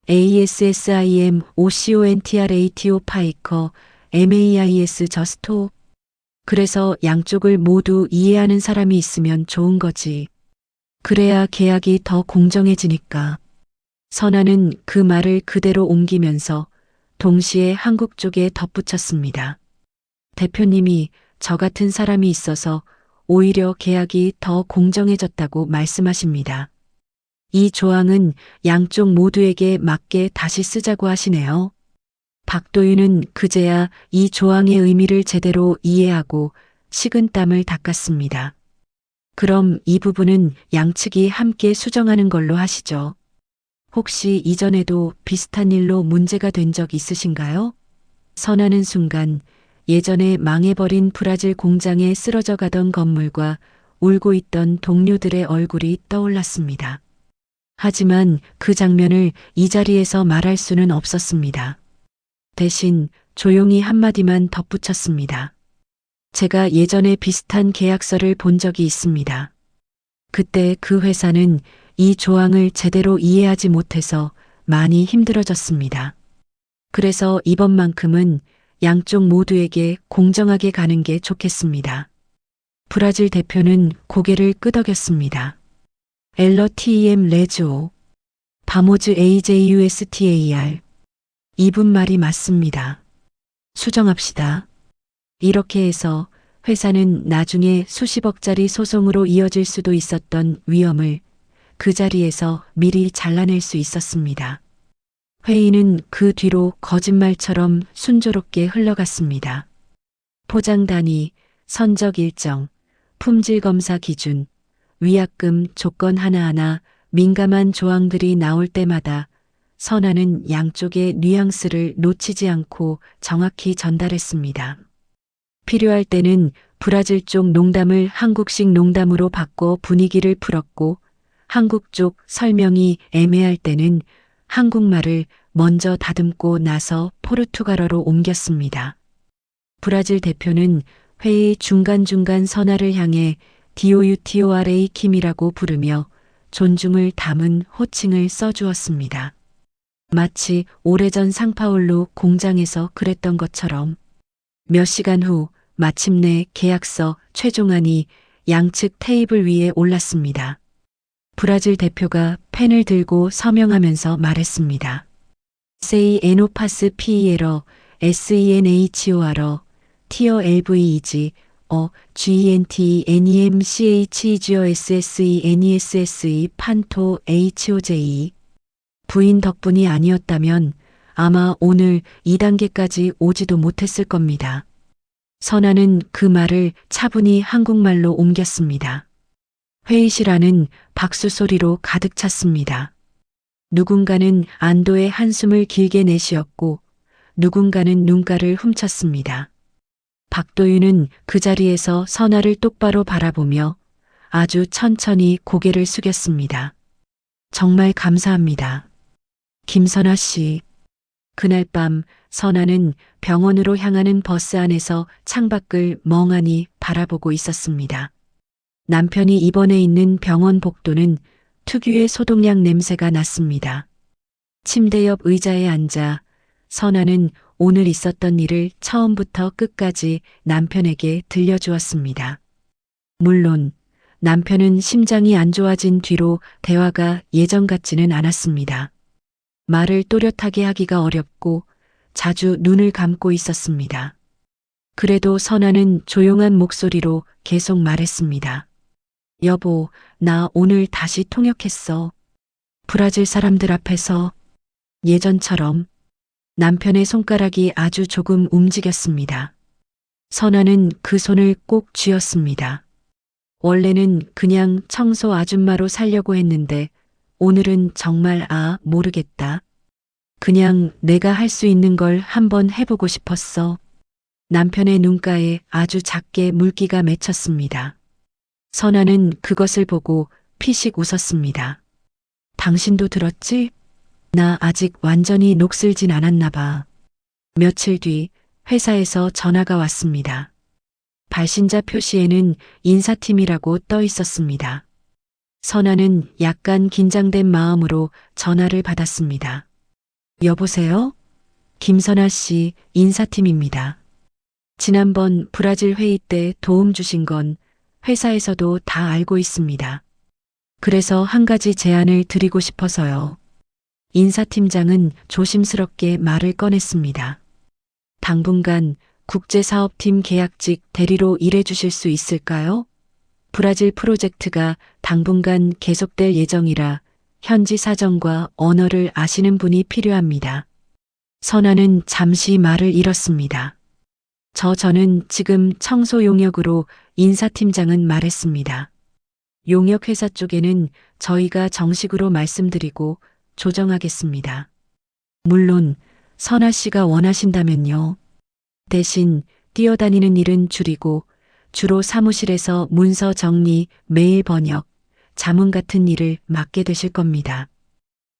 ASSIM OCONTRATO 파이커 MAIS 저스토. 그래서 양쪽을 모두 이해하는 사람이 있으면 좋은 거지. 그래야 계약이 더 공정해지니까. 선아는 그 말을 그대로 옮기면서 동시에 한국 쪽에 덧붙였습니다. 대표님이 저 같은 사람이 있어서 오히려 계약이 더 공정해졌다고 말씀하십니다. 이 조항은 양쪽 모두에게 맞게 다시 쓰자고 하시네요. 박도윤은 그제야 이 조항의 의미를 제대로 이해하고 식은땀을 닦았습니다. 그럼 이 부분은 양측이 함께 수정하는 걸로 하시죠. 혹시 이전에도 비슷한 일로 문제가 된 적 있으신가요? 선하는 순간 예전에 망해버린 브라질 공장에 쓰러져 가던 건물과 울고 있던 동료들의 얼굴이 떠올랐습니다. 하지만 그 장면을 이 자리에서 말할 수는 없었습니다. 대신 조용히 한마디만 덧붙였습니다. 제가 예전에 비슷한 계약서를 본 적이 있습니다. 그때 그 회사는 이 조항을 제대로 이해하지 못해서 많이 힘들어졌습니다. 그래서 이번만큼은 양쪽 모두에게 공정하게 가는 게 좋겠습니다. 브라질 대표는 고개를 끄덕였습니다. 엘러 TEM 레즈오, 바모즈 AJUSTAR. 이분 말이 맞습니다. 수정합시다. 이렇게 해서 회사는 나중에 수십억짜리 소송으로 이어질 수도 있었던 위험을 그 자리에서 미리 잘라낼 수 있었습니다. 회의는 그 뒤로 거짓말처럼 순조롭게 흘러갔습니다. 포장 단위, 선적 일정, 품질 검사 기준, 위약금 조건 하나하나 민감한 조항들이 나올 때마다 선아는 양쪽의 뉘앙스를 놓치지 않고 정확히 전달했습니다. 필요할 때는 브라질 쪽 농담을 한국식 농담으로 바꿔 분위기를 풀었고 한국 쪽 설명이 애매할 때는 한국말을 먼저 다듬고 나서 포르투갈어로 옮겼습니다. 브라질 대표는 회의 중간중간 선아를 향해 DOUTORA 킴이라고 부르며 존중을 담은 호칭을 써주었습니다. 마치 오래전 상파울루 공장에서 그랬던 것처럼. 몇 시간 후 마침내 계약서 최종안이 양측 테이블 위에 올랐습니다. 브라질 대표가 펜을 들고 서명하면서 말했습니다. Sei enopas piero, senhor, tier lveg, gentnemchgossenesse 판토 hoj. 부인 덕분이 아니었다면 아마 오늘 2단계까지 오지도 못했을 겁니다. 선아는 그 말을 차분히 한국말로 옮겼습니다. 회의실 안은 박수 소리로 가득 찼습니다. 누군가는 안도의 한숨을 길게 내쉬었고 누군가는 눈가를 훔쳤습니다. 박도윤은 그 자리에서 선아를 똑바로 바라보며 아주 천천히 고개를 숙였습니다. 정말 감사합니다. 김선아 씨. 그날 밤 선아는 병원으로 향하는 버스 안에서 창밖을 멍하니 바라보고 있었습니다. 남편이 입원해 있는 병원 복도는 특유의 소독약 냄새가 났습니다. 침대 옆 의자에 앉아 선아는 오늘 있었던 일을 처음부터 끝까지 남편에게 들려주었습니다. 물론 남편은 심장이 안 좋아진 뒤로 대화가 예전 같지는 않았습니다. 말을 또렷하게 하기가 어렵고 자주 눈을 감고 있었습니다. 그래도 선아는 조용한 목소리로 계속 말했습니다. 여보, 나 오늘 다시 통역했어. 브라질 사람들 앞에서. 예전처럼. 남편의 손가락이 아주 조금 움직였습니다. 선아는 그 손을 꼭 쥐었습니다. 원래는 그냥 청소 아줌마로 살려고 했는데 오늘은 정말 모르겠다. 그냥 내가 할 수 있는 걸 한번 해보고 싶었어. 남편의 눈가에 아주 작게 물기가 맺혔습니다. 선아는 그것을 보고 피식 웃었습니다. 당신도 들었지? 나 아직 완전히 녹슬진 않았나 봐. 며칠 뒤 회사에서 전화가 왔습니다. 발신자 표시에는 인사팀이라고 떠 있었습니다. 선아는 약간 긴장된 마음으로 전화를 받았습니다. 여보세요? 김선아 씨, 인사팀입니다. 지난번 브라질 회의 때 도움 주신 건 회사에서도 다 알고 있습니다. 그래서 한 가지 제안을 드리고 싶어서요. 인사팀장은 조심스럽게 말을 꺼냈습니다. 당분간 국제사업팀 계약직 대리로 일해 주실 수 있을까요? 브라질 프로젝트가 당분간 계속될 예정이라 현지 사정과 언어를 아시는 분이 필요합니다. 선아는 잠시 말을 잃었습니다. 저는 지금 청소 용역으로 인사팀장은 말했습니다. 용역회사 쪽에는 저희가 정식으로 말씀드리고 조정하겠습니다. 물론 선아 씨가 원하신다면요. 대신 뛰어다니는 일은 줄이고 주로 사무실에서 문서 정리, 메일 번역, 자문 같은 일을 맡게 되실 겁니다.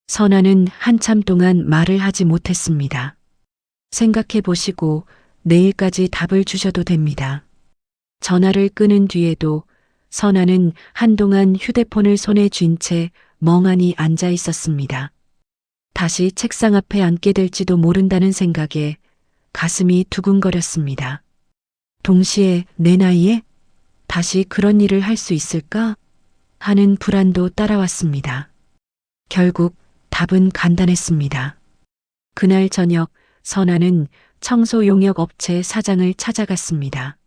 선아는 한참 동안 말을 하지 못했습니다. 생각해 보시고 내일까지 답을 주셔도 됩니다. 전화를 끊은 뒤에도 선아는 한동안 휴대폰을 손에 쥔 채 멍하니 앉아 있었습니다. 다시 책상 앞에 앉게 될지도 모른다는 생각에 가슴이 두근거렸습니다. 동시에 내 나이에 다시 그런 일을 할 수 있을까 하는 불안도 따라왔습니다. 결국 답은 간단했습니다. 그날 저녁 선아는 청소 용역 업체 사장을 찾아갔습니다.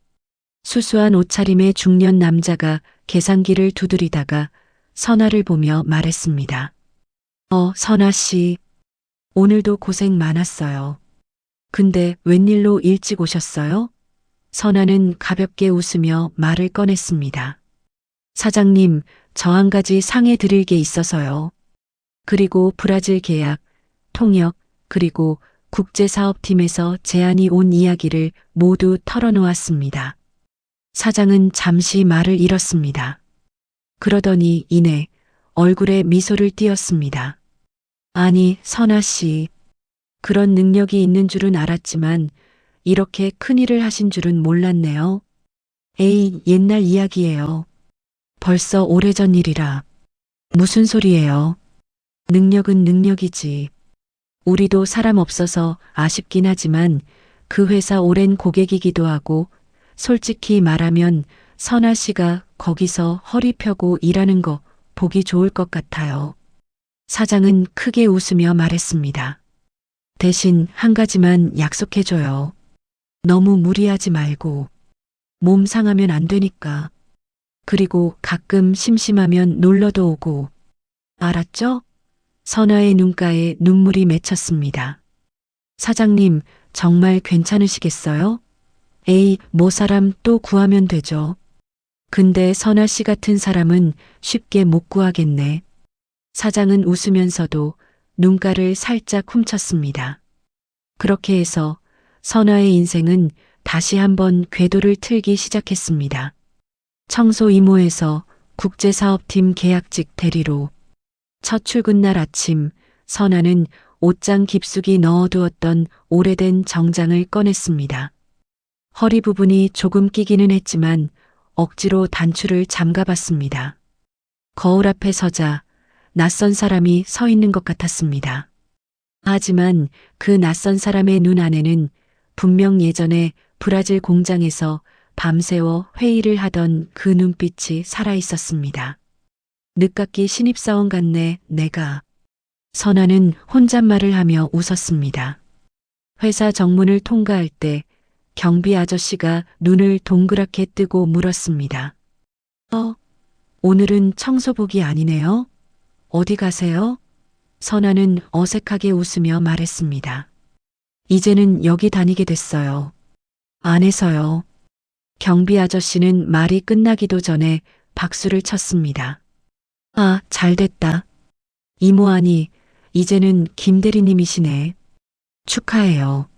수수한 옷차림의 중년 남자가 계산기를 두드리다가 선아를 보며 말했습니다. 선아 씨, 오늘도 고생 많았어요. 근데 웬일로 일찍 오셨어요? 선아는 가볍게 웃으며 말을 꺼냈습니다. 사장님, 저 한 가지 상해 드릴 게 있어서요. 그리고 브라질 계약, 통역, 그리고 국제사업팀에서 제안이 온 이야기를 모두 털어놓았습니다. 사장은 잠시 말을 잃었습니다. 그러더니 이내 얼굴에 미소를 띄었습니다. 아니, 선아 씨. 그런 능력이 있는 줄은 알았지만 이렇게 큰일을 하신 줄은 몰랐네요. 에이, 옛날 이야기예요. 벌써 오래전 일이라. 무슨 소리예요? 능력은 능력이지. 우리도 사람 없어서 아쉽긴 하지만 그 회사 오랜 고객이기도 하고 솔직히 말하면 선아 씨가 거기서 허리 펴고 일하는 거 보기 좋을 것 같아요. 사장은 크게 웃으며 말했습니다. 대신 한 가지만 약속해줘요. 너무 무리하지 말고 몸 상하면 안 되니까. 그리고 가끔 심심하면 놀러도 오고. 알았죠? 선아의 눈가에 눈물이 맺혔습니다. 사장님, 정말 괜찮으시겠어요? 에이, 뭐 사람 또 구하면 되죠. 근데 선아 씨 같은 사람은 쉽게 못 구하겠네. 사장은 웃으면서도 눈가를 살짝 훔쳤습니다. 그렇게 해서 선아의 인생은 다시 한번 궤도를 틀기 시작했습니다. 청소 이모에서 국제사업팀 계약직 대리로. 첫 출근 날 아침 선아는 옷장 깊숙이 넣어두었던 오래된 정장을 꺼냈습니다. 허리 부분이 조금 끼기는 했지만 억지로 단추를 잠가봤습니다. 거울 앞에 서자 낯선 사람이 서 있는 것 같았습니다. 하지만 그 낯선 사람의 눈 안에는 분명 예전에 브라질 공장에서 밤새워 회의를 하던 그 눈빛이 살아있었습니다. 늦깎이 신입사원 같네, 내가. 선아는 혼잣말을 하며 웃었습니다. 회사 정문을 통과할 때 경비 아저씨가 눈을 동그랗게 뜨고 물었습니다. 오늘은 청소복이 아니네요. 어디 가세요? 선아는 어색하게 웃으며 말했습니다. 이제는 여기 다니게 됐어요. 안에서요. 경비 아저씨는 말이 끝나기도 전에 박수를 쳤습니다. 아, 잘됐다. 이모 아니, 이제는 김 대리님이시네. 축하해요.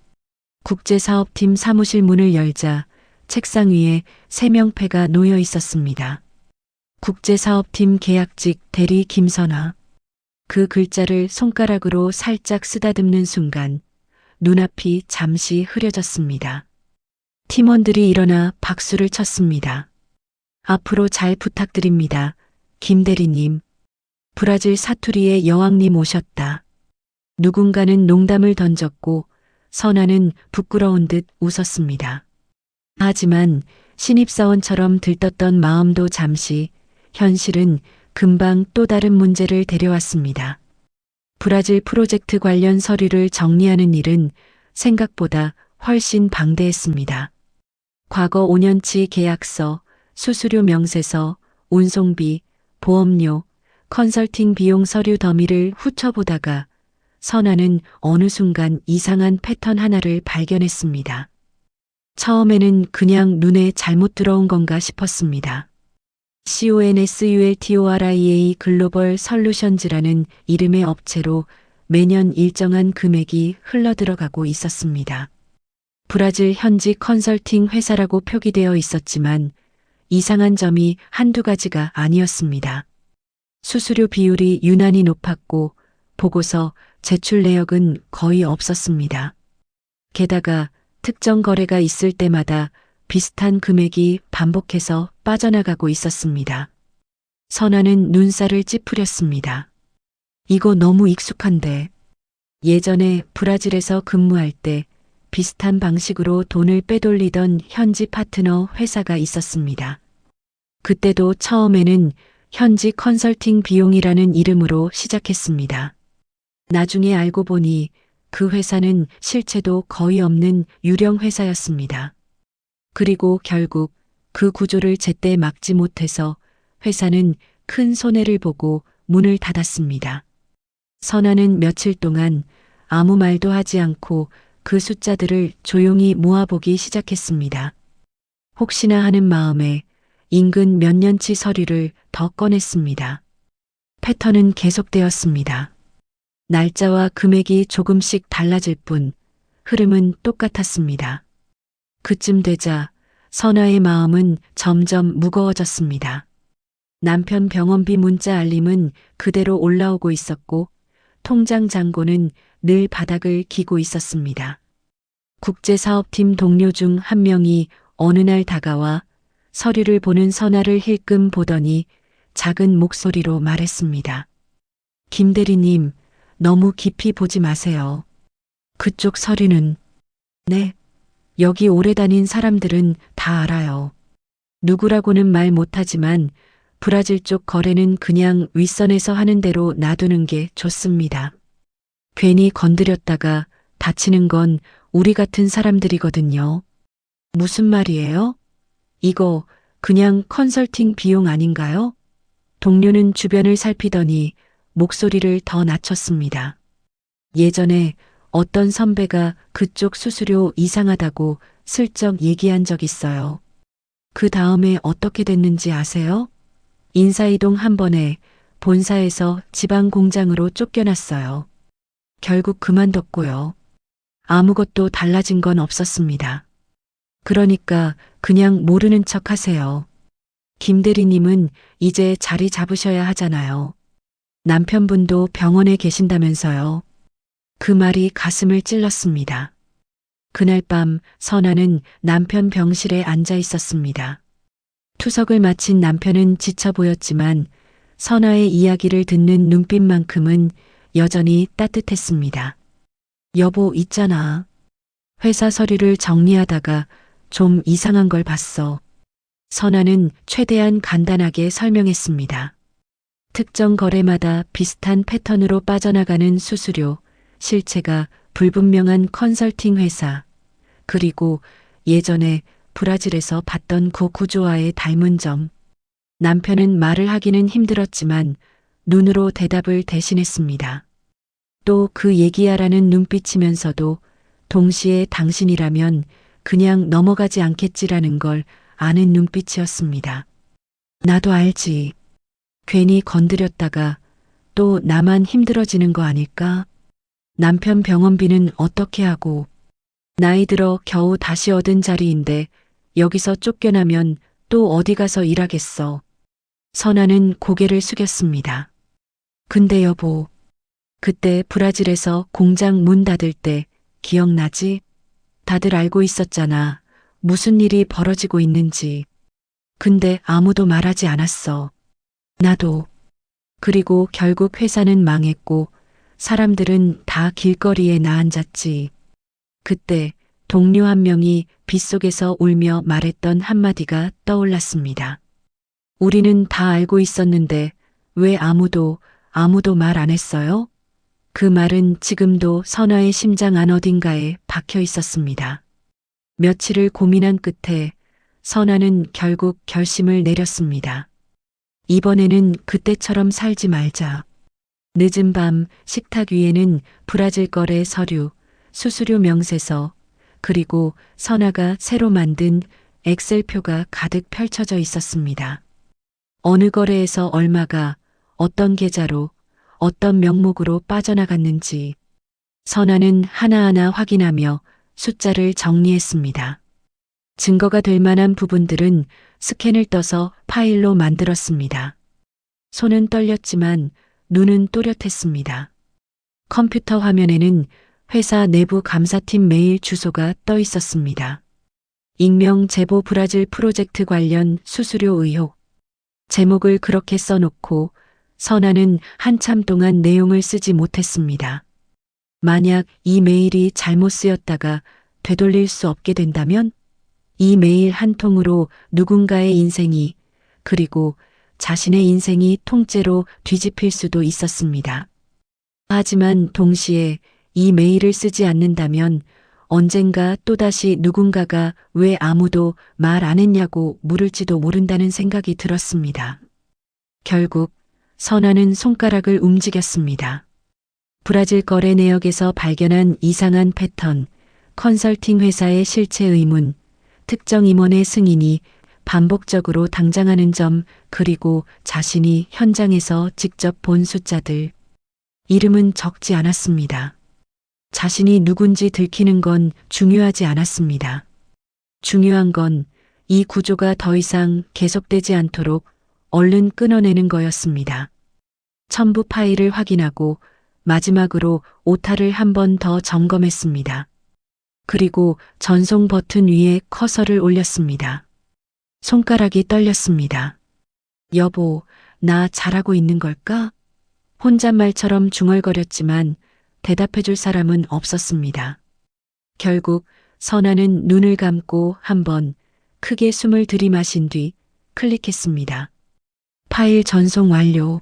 국제사업팀 사무실 문을 열자 책상 위에 세명패가 놓여 있었습니다. 국제사업팀 계약직 대리 김선아. 그 글자를 손가락으로 살짝 쓰다듬는 순간 눈앞이 잠시 흐려졌습니다. 팀원들이 일어나 박수를 쳤습니다. 앞으로 잘 부탁드립니다. 김 대리님. 브라질 사투리의 여왕님 오셨다. 누군가는 농담을 던졌고 선아는 부끄러운 듯 웃었습니다. 하지만 신입사원처럼 들떴던 마음도 잠시, 현실은 금방 또 다른 문제를 데려왔습니다. 브라질 프로젝트 관련 서류를 정리하는 일은 생각보다 훨씬 방대했습니다. 과거 5년치 계약서, 수수료 명세서, 운송비, 보험료, 컨설팅 비용 서류 더미를 훑어보다가 선아는 어느 순간 이상한 패턴 하나를 발견했습니다. 처음에는 그냥 눈에 잘못 들어온 건가 싶었습니다. CONSULTORIA 글로벌 솔루션즈라는 이름의 업체로 매년 일정한 금액이 흘러들어가고 있었습니다. 브라질 현지 컨설팅 회사라고 표기되어 있었지만 이상한 점이 한두 가지가 아니었습니다. 수수료 비율이 유난히 높았고 보고서 제출 내역은 거의 없었습니다. 게다가 특정 거래가 있을 때마다 비슷한 금액이 반복해서 빠져나가고 있었습니다. 선아는 눈살을 찌푸렸습니다. 이거 너무 익숙한데. 예전에 브라질에서 근무할 때 비슷한 방식으로 돈을 빼돌리던 현지 파트너 회사가 있었습니다. 그때도 처음에는 현지 컨설팅 비용이라는 이름으로 시작했습니다. 나중에 알고 보니 그 회사는 실체도 거의 없는 유령 회사였습니다. 그리고 결국 그 구조를 제때 막지 못해서 회사는 큰 손해를 보고 문을 닫았습니다. 선아는 며칠 동안 아무 말도 하지 않고 그 숫자들을 조용히 모아보기 시작했습니다. 혹시나 하는 마음에 인근 몇 년치 서류를 더 꺼냈습니다. 패턴은 계속되었습니다. 날짜와 금액이 조금씩 달라질 뿐 흐름은 똑같았습니다. 그쯤 되자 선아의 마음은 점점 무거워졌습니다. 남편 병원비 문자 알림은 그대로 올라오고 있었고 통장 잔고는 늘 바닥을 기고 있었습니다. 국제사업팀 동료 중 한 명이 어느 날 다가와 서류를 보는 선아를 힐끔 보더니 작은 목소리로 말했습니다. 김 대리님, 너무 깊이 보지 마세요. 그쪽 서류는. 네, 여기 오래 다닌 사람들은 다 알아요. 누구라고는 말 못하지만 브라질 쪽 거래는 그냥 윗선에서 하는 대로 놔두는 게 좋습니다. 괜히 건드렸다가 다치는 건 우리 같은 사람들이거든요. 무슨 말이에요? 이거 그냥 컨설팅 비용 아닌가요? 동료는 주변을 살피더니 목소리를 더 낮췄습니다. 예전에 어떤 선배가 그쪽 수수료 이상하다고 슬쩍 얘기한 적 있어요. 그 다음에 어떻게 됐는지 아세요? 인사이동 한 번에 본사에서 지방 공장으로 쫓겨났어요. 결국 그만뒀고요. 아무것도 달라진 건 없었습니다. 그러니까 그냥 모르는 척 하세요. 김 대리님은 이제 자리 잡으셔야 하잖아요. 남편분도 병원에 계신다면서요. 그 말이 가슴을 찔렀습니다. 그날 밤 선아는 남편 병실에 앉아 있었습니다. 투석을 마친 남편은 지쳐 보였지만 선아의 이야기를 듣는 눈빛만큼은 여전히 따뜻했습니다. 여보, 있잖아. 회사 서류를 정리하다가 좀 이상한 걸 봤어. 선아는 최대한 간단하게 설명했습니다. 특정 거래마다 비슷한 패턴으로 빠져나가는 수수료, 실체가 불분명한 컨설팅 회사, 그리고 예전에 브라질에서 봤던 그 구조와의 닮은 점. 남편은 말을 하기는 힘들었지만 눈으로 대답을 대신했습니다. 또 그 얘기하라는 눈빛이면서도 동시에 당신이라면 그냥 넘어가지 않겠지라는 걸 아는 눈빛이었습니다. 나도 알지. 괜히 건드렸다가 또 나만 힘들어지는 거 아닐까? 남편 병원비는 어떻게 하고, 나이 들어 겨우 다시 얻은 자리인데 여기서 쫓겨나면 또 어디 가서 일하겠어. 선아는 고개를 숙였습니다. 근데 여보, 그때 브라질에서 공장 문 닫을 때 기억나지? 다들 알고 있었잖아. 무슨 일이 벌어지고 있는지. 근데 아무도 말하지 않았어. 나도. 그리고 결국 회사는 망했고 사람들은 다 길거리에 나앉았지. 그때 동료 한 명이 빗속에서 울며 말했던 한마디가 떠올랐습니다. 우리는 다 알고 있었는데 왜 아무도 말 안 했어요? 그 말은 지금도 선아의 심장 안 어딘가에 박혀 있었습니다. 며칠을 고민한 끝에 선아는 결국 결심을 내렸습니다. 이번에는 그때처럼 살지 말자. 늦은 밤 식탁 위에는 브라질 거래 서류, 수수료 명세서, 그리고 선아가 새로 만든 엑셀표가 가득 펼쳐져 있었습니다. 어느 거래에서 얼마가 어떤 계좌로 어떤 명목으로 빠져나갔는지 선아는 하나하나 확인하며 숫자를 정리했습니다. 증거가 될 만한 부분들은 스캔을 떠서 파일로 만들었습니다. 손은 떨렸지만 눈은 또렷했습니다. 컴퓨터 화면에는 회사 내부 감사팀 메일 주소가 떠 있었습니다. 익명 제보 브라질 프로젝트 관련 수수료 의혹. 제목을 그렇게 써놓고 선아는 한참 동안 내용을 쓰지 못했습니다. 만약 이 메일이 잘못 쓰였다가 되돌릴 수 없게 된다면 이 메일 한 통으로 누군가의 인생이, 그리고 자신의 인생이 통째로 뒤집힐 수도 있었습니다. 하지만 동시에 이 메일을 쓰지 않는다면 언젠가 또다시 누군가가 왜 아무도 말 안 했냐고 물을지도 모른다는 생각이 들었습니다. 결국 선아는 손가락을 움직였습니다. 브라질 거래 내역에서 발견한 이상한 패턴, 컨설팅 회사의 실체 의문, 특정 임원의 승인이 반복적으로 당장하는 점, 그리고 자신이 현장에서 직접 본 숫자들. 이름은 적지 않았습니다. 자신이 누군지 들키는 건 중요하지 않았습니다. 중요한 건 이 구조가 더 이상 계속되지 않도록 얼른 끊어내는 거였습니다. 첨부 파일을 확인하고 마지막으로 오타를 한 번 더 점검했습니다. 그리고 전송 버튼 위에 커서를 올렸습니다. 손가락이 떨렸습니다. 여보, 나 잘하고 있는 걸까? 혼잣말처럼 중얼거렸지만 대답해줄 사람은 없었습니다. 결국 선아는 눈을 감고 한번 크게 숨을 들이마신 뒤 클릭했습니다. 파일 전송 완료.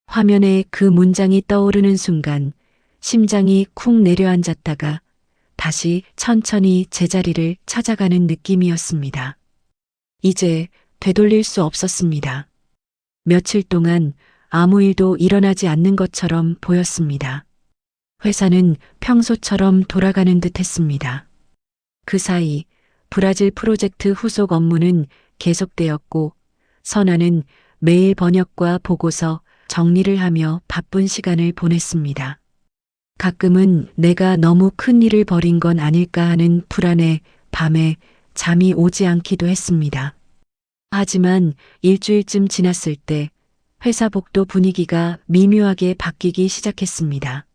화면에 그 문장이 떠오르는 순간 심장이 쿵 내려앉았다가 다시 천천히 제자리를 찾아가는 느낌이었습니다. 이제 되돌릴 수 없었습니다. 며칠 동안 아무 일도 일어나지 않는 것처럼 보였습니다. 회사는 평소처럼 돌아가는 듯 했습니다. 그 사이 브라질 프로젝트 후속 업무는 계속되었고 선아는 메일 번역과 보고서 정리를 하며 바쁜 시간을 보냈습니다. 가끔은 내가 너무 큰 일을 벌인 건 아닐까 하는 불안에 밤에 잠이 오지 않기도 했습니다. 하지만 일주일쯤 지났을 때 회사 복도 분위기가 미묘하게 바뀌기 시작했습니다.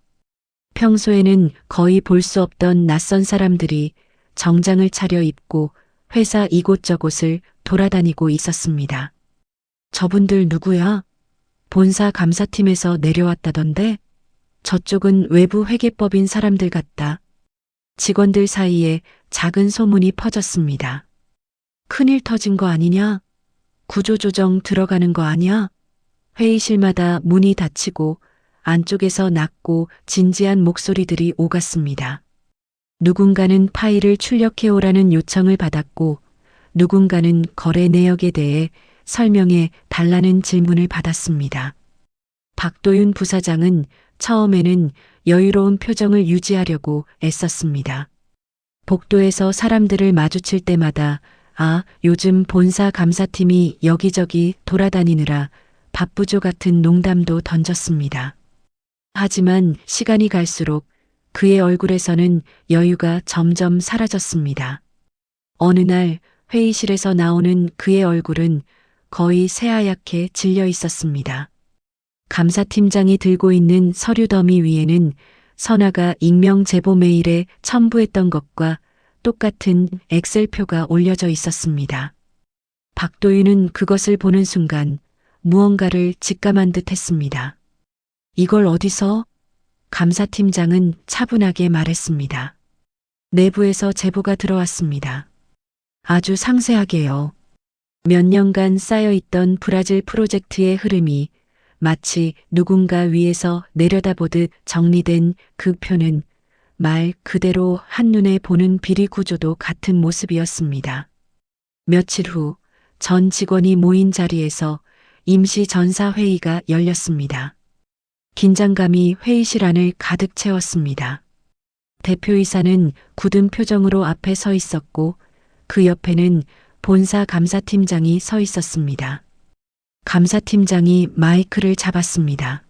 평소에는 거의 볼 수 없던 낯선 사람들이 정장을 차려입고 회사 이곳저곳을 돌아다니고 있었습니다. 저분들 누구야? 본사 감사팀에서 내려왔다던데? 저쪽은 외부 회계법인 사람들 같다. 직원들 사이에 작은 소문이 퍼졌습니다. 큰일 터진 거 아니냐? 구조조정 들어가는 거 아니야? 회의실마다 문이 닫히고 안쪽에서 낮고 진지한 목소리들이 오갔습니다. 누군가는 파일을 출력해오라는 요청을 받았고 누군가는 거래 내역에 대해 설명해 달라는 질문을 받았습니다. 박도윤 부사장은 처음에는 여유로운 표정을 유지하려고 애썼습니다. 복도에서 사람들을 마주칠 때마다 요즘 본사 감사팀이 여기저기 돌아다니느라 바쁘죠 같은 농담도 던졌습니다. 하지만 시간이 갈수록 그의 얼굴에서는 여유가 점점 사라졌습니다. 어느 날 회의실에서 나오는 그의 얼굴은 거의 새하얗게 질려 있었습니다. 감사팀장이 들고 있는 서류 더미 위에는 선아가 익명 제보 메일에 첨부했던 것과 똑같은 엑셀표가 올려져 있었습니다. 박도윤은 그것을 보는 순간 무언가를 직감한 듯 했습니다. 이걸 어디서? 감사팀장은 차분하게 말했습니다. 내부에서 제보가 들어왔습니다. 아주 상세하게요. 몇 년간 쌓여있던 브라질 프로젝트의 흐름이 마치 누군가 위에서 내려다보듯 정리된 그 표는 말 그대로 한눈에 보는 비리 구조도 같은 모습이었습니다. 며칠 후 전 직원이 모인 자리에서 임시 전사회의가 열렸습니다. 긴장감이 회의실 안을 가득 채웠습니다. 대표이사는 굳은 표정으로 앞에 서 있었고 그 옆에는 본사 감사팀장이 서 있었습니다. 감사팀장이 마이크를 잡았습니다.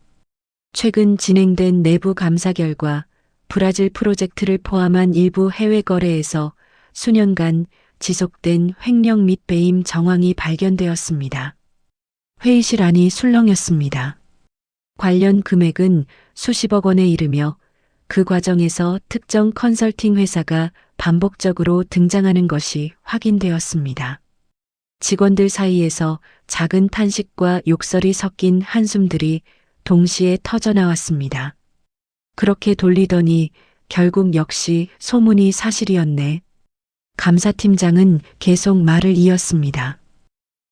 최근 진행된 내부 감사 결과 브라질 프로젝트를 포함한 일부 해외 거래에서 수년간 지속된 횡령 및 배임 정황이 발견되었습니다. 회의실 안이 술렁였습니다. 관련 금액은 수십억 원에 이르며 그 과정에서 특정 컨설팅 회사가 반복적으로 등장하는 것이 확인되었습니다. 직원들 사이에서 작은 탄식과 욕설이 섞인 한숨들이 동시에 터져나왔습니다. 그렇게 돌리더니 결국 역시 소문이 사실이었네. 감사팀장은 계속 말을 이었습니다.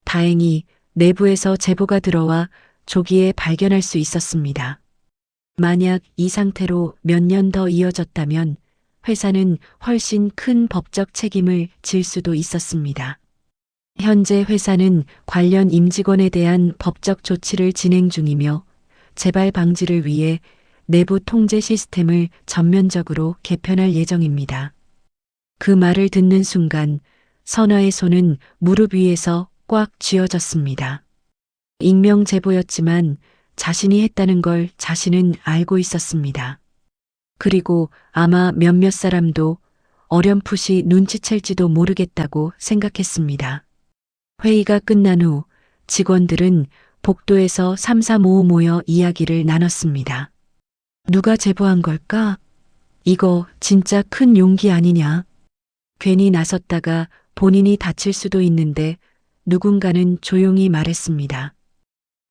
다행히 내부에서 제보가 들어와 조기에 발견할 수 있었습니다. 만약 이 상태로 몇 년 더 이어졌다면 회사는 훨씬 큰 법적 책임을 질 수도 있었습니다. 현재 회사는 관련 임직원에 대한 법적 조치를 진행 중이며 재발 방지를 위해 내부 통제 시스템을 전면적으로 개편할 예정입니다. 그 말을 듣는 순간 선아의 손은 무릎 위에서 꽉 쥐어졌습니다. 익명 제보였지만 자신이 했다는 걸 자신은 알고 있었습니다. 그리고 아마 몇몇 사람도 어렴풋이 눈치챌지도 모르겠다고 생각했습니다. 회의가 끝난 후 직원들은 복도에서 삼삼오오 모여 이야기를 나눴습니다. 누가 제보한 걸까? 이거 진짜 큰 용기 아니냐? 괜히 나섰다가 본인이 다칠 수도 있는데 누군가는 조용히 말했습니다.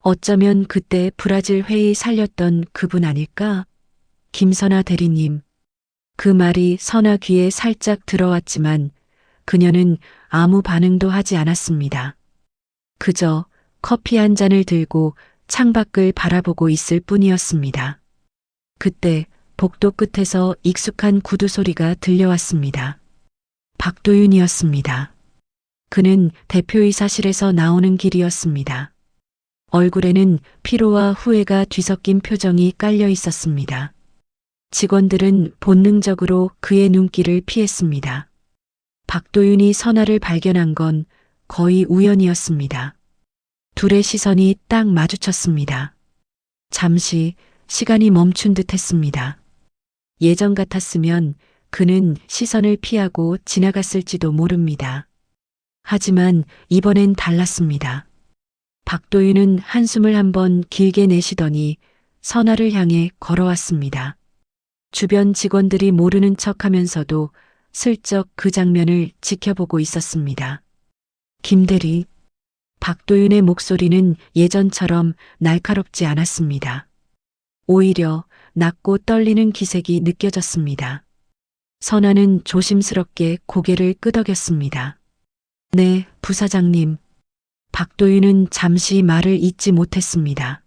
어쩌면 그때 브라질 회의 살렸던 그분 아닐까? 김선아 대리님. 그 말이 선아 귀에 살짝 들어왔지만 그녀는 아무 반응도 하지 않았습니다. 그저 커피 한 잔을 들고 창밖을 바라보고 있을 뿐이었습니다. 그때 복도 끝에서 익숙한 구두 소리가 들려왔습니다. 박도윤이었습니다. 그는 대표이사실에서 나오는 길이었습니다. 얼굴에는 피로와 후회가 뒤섞인 표정이 깔려 있었습니다. 직원들은 본능적으로 그의 눈길을 피했습니다. 박도윤이 선아를 발견한 건 거의 우연이었습니다. 둘의 시선이 딱 마주쳤습니다. 잠시 시간이 멈춘 듯 했습니다. 예전 같았으면 그는 시선을 피하고 지나갔을지도 모릅니다. 하지만 이번엔 달랐습니다. 박도윤은 한숨을 한번 길게 내쉬더니 선아를 향해 걸어왔습니다. 주변 직원들이 모르는 척하면서도 슬쩍 그 장면을 지켜보고 있었습니다. 김대리. 박도윤의 목소리는 예전처럼 날카롭지 않았습니다. 오히려 낮고 떨리는 기색이 느껴졌습니다. 선아는 조심스럽게 고개를 끄덕였습니다. 네, 부사장님. 박도윤은 잠시 말을 잇지 못했습니다.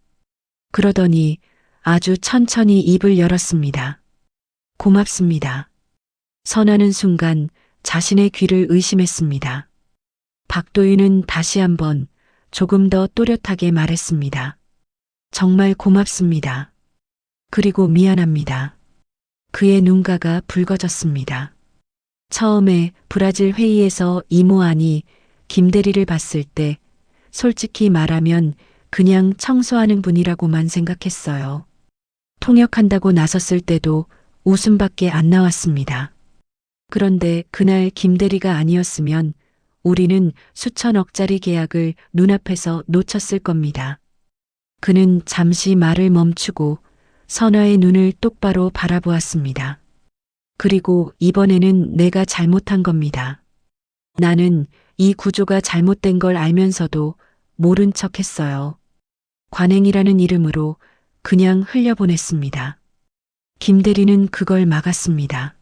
그러더니 아주 천천히 입을 열었습니다. 고맙습니다. 선아는 순간 자신의 귀를 의심했습니다. 박도윤은 다시 한번 조금 더 또렷하게 말했습니다. 정말 고맙습니다. 그리고 미안합니다. 그의 눈가가 붉어졌습니다. 처음에 브라질 회의에서 이모안이 김대리를 봤을 때 솔직히 말하면 그냥 청소하는 분이라고만 생각했어요. 통역한다고 나섰을 때도 웃음밖에 안 나왔습니다. 그런데 그날 김대리가 아니었으면 우리는 수천억짜리 계약을 눈앞에서 놓쳤을 겁니다. 그는 잠시 말을 멈추고 선아의 눈을 똑바로 바라보았습니다. 그리고 이번에는 내가 잘못한 겁니다. 나는 이 구조가 잘못된 걸 알면서도 모른 척 했어요. 관행이라는 이름으로 그냥 흘려보냈습니다. 김대리는 그걸 막았습니다.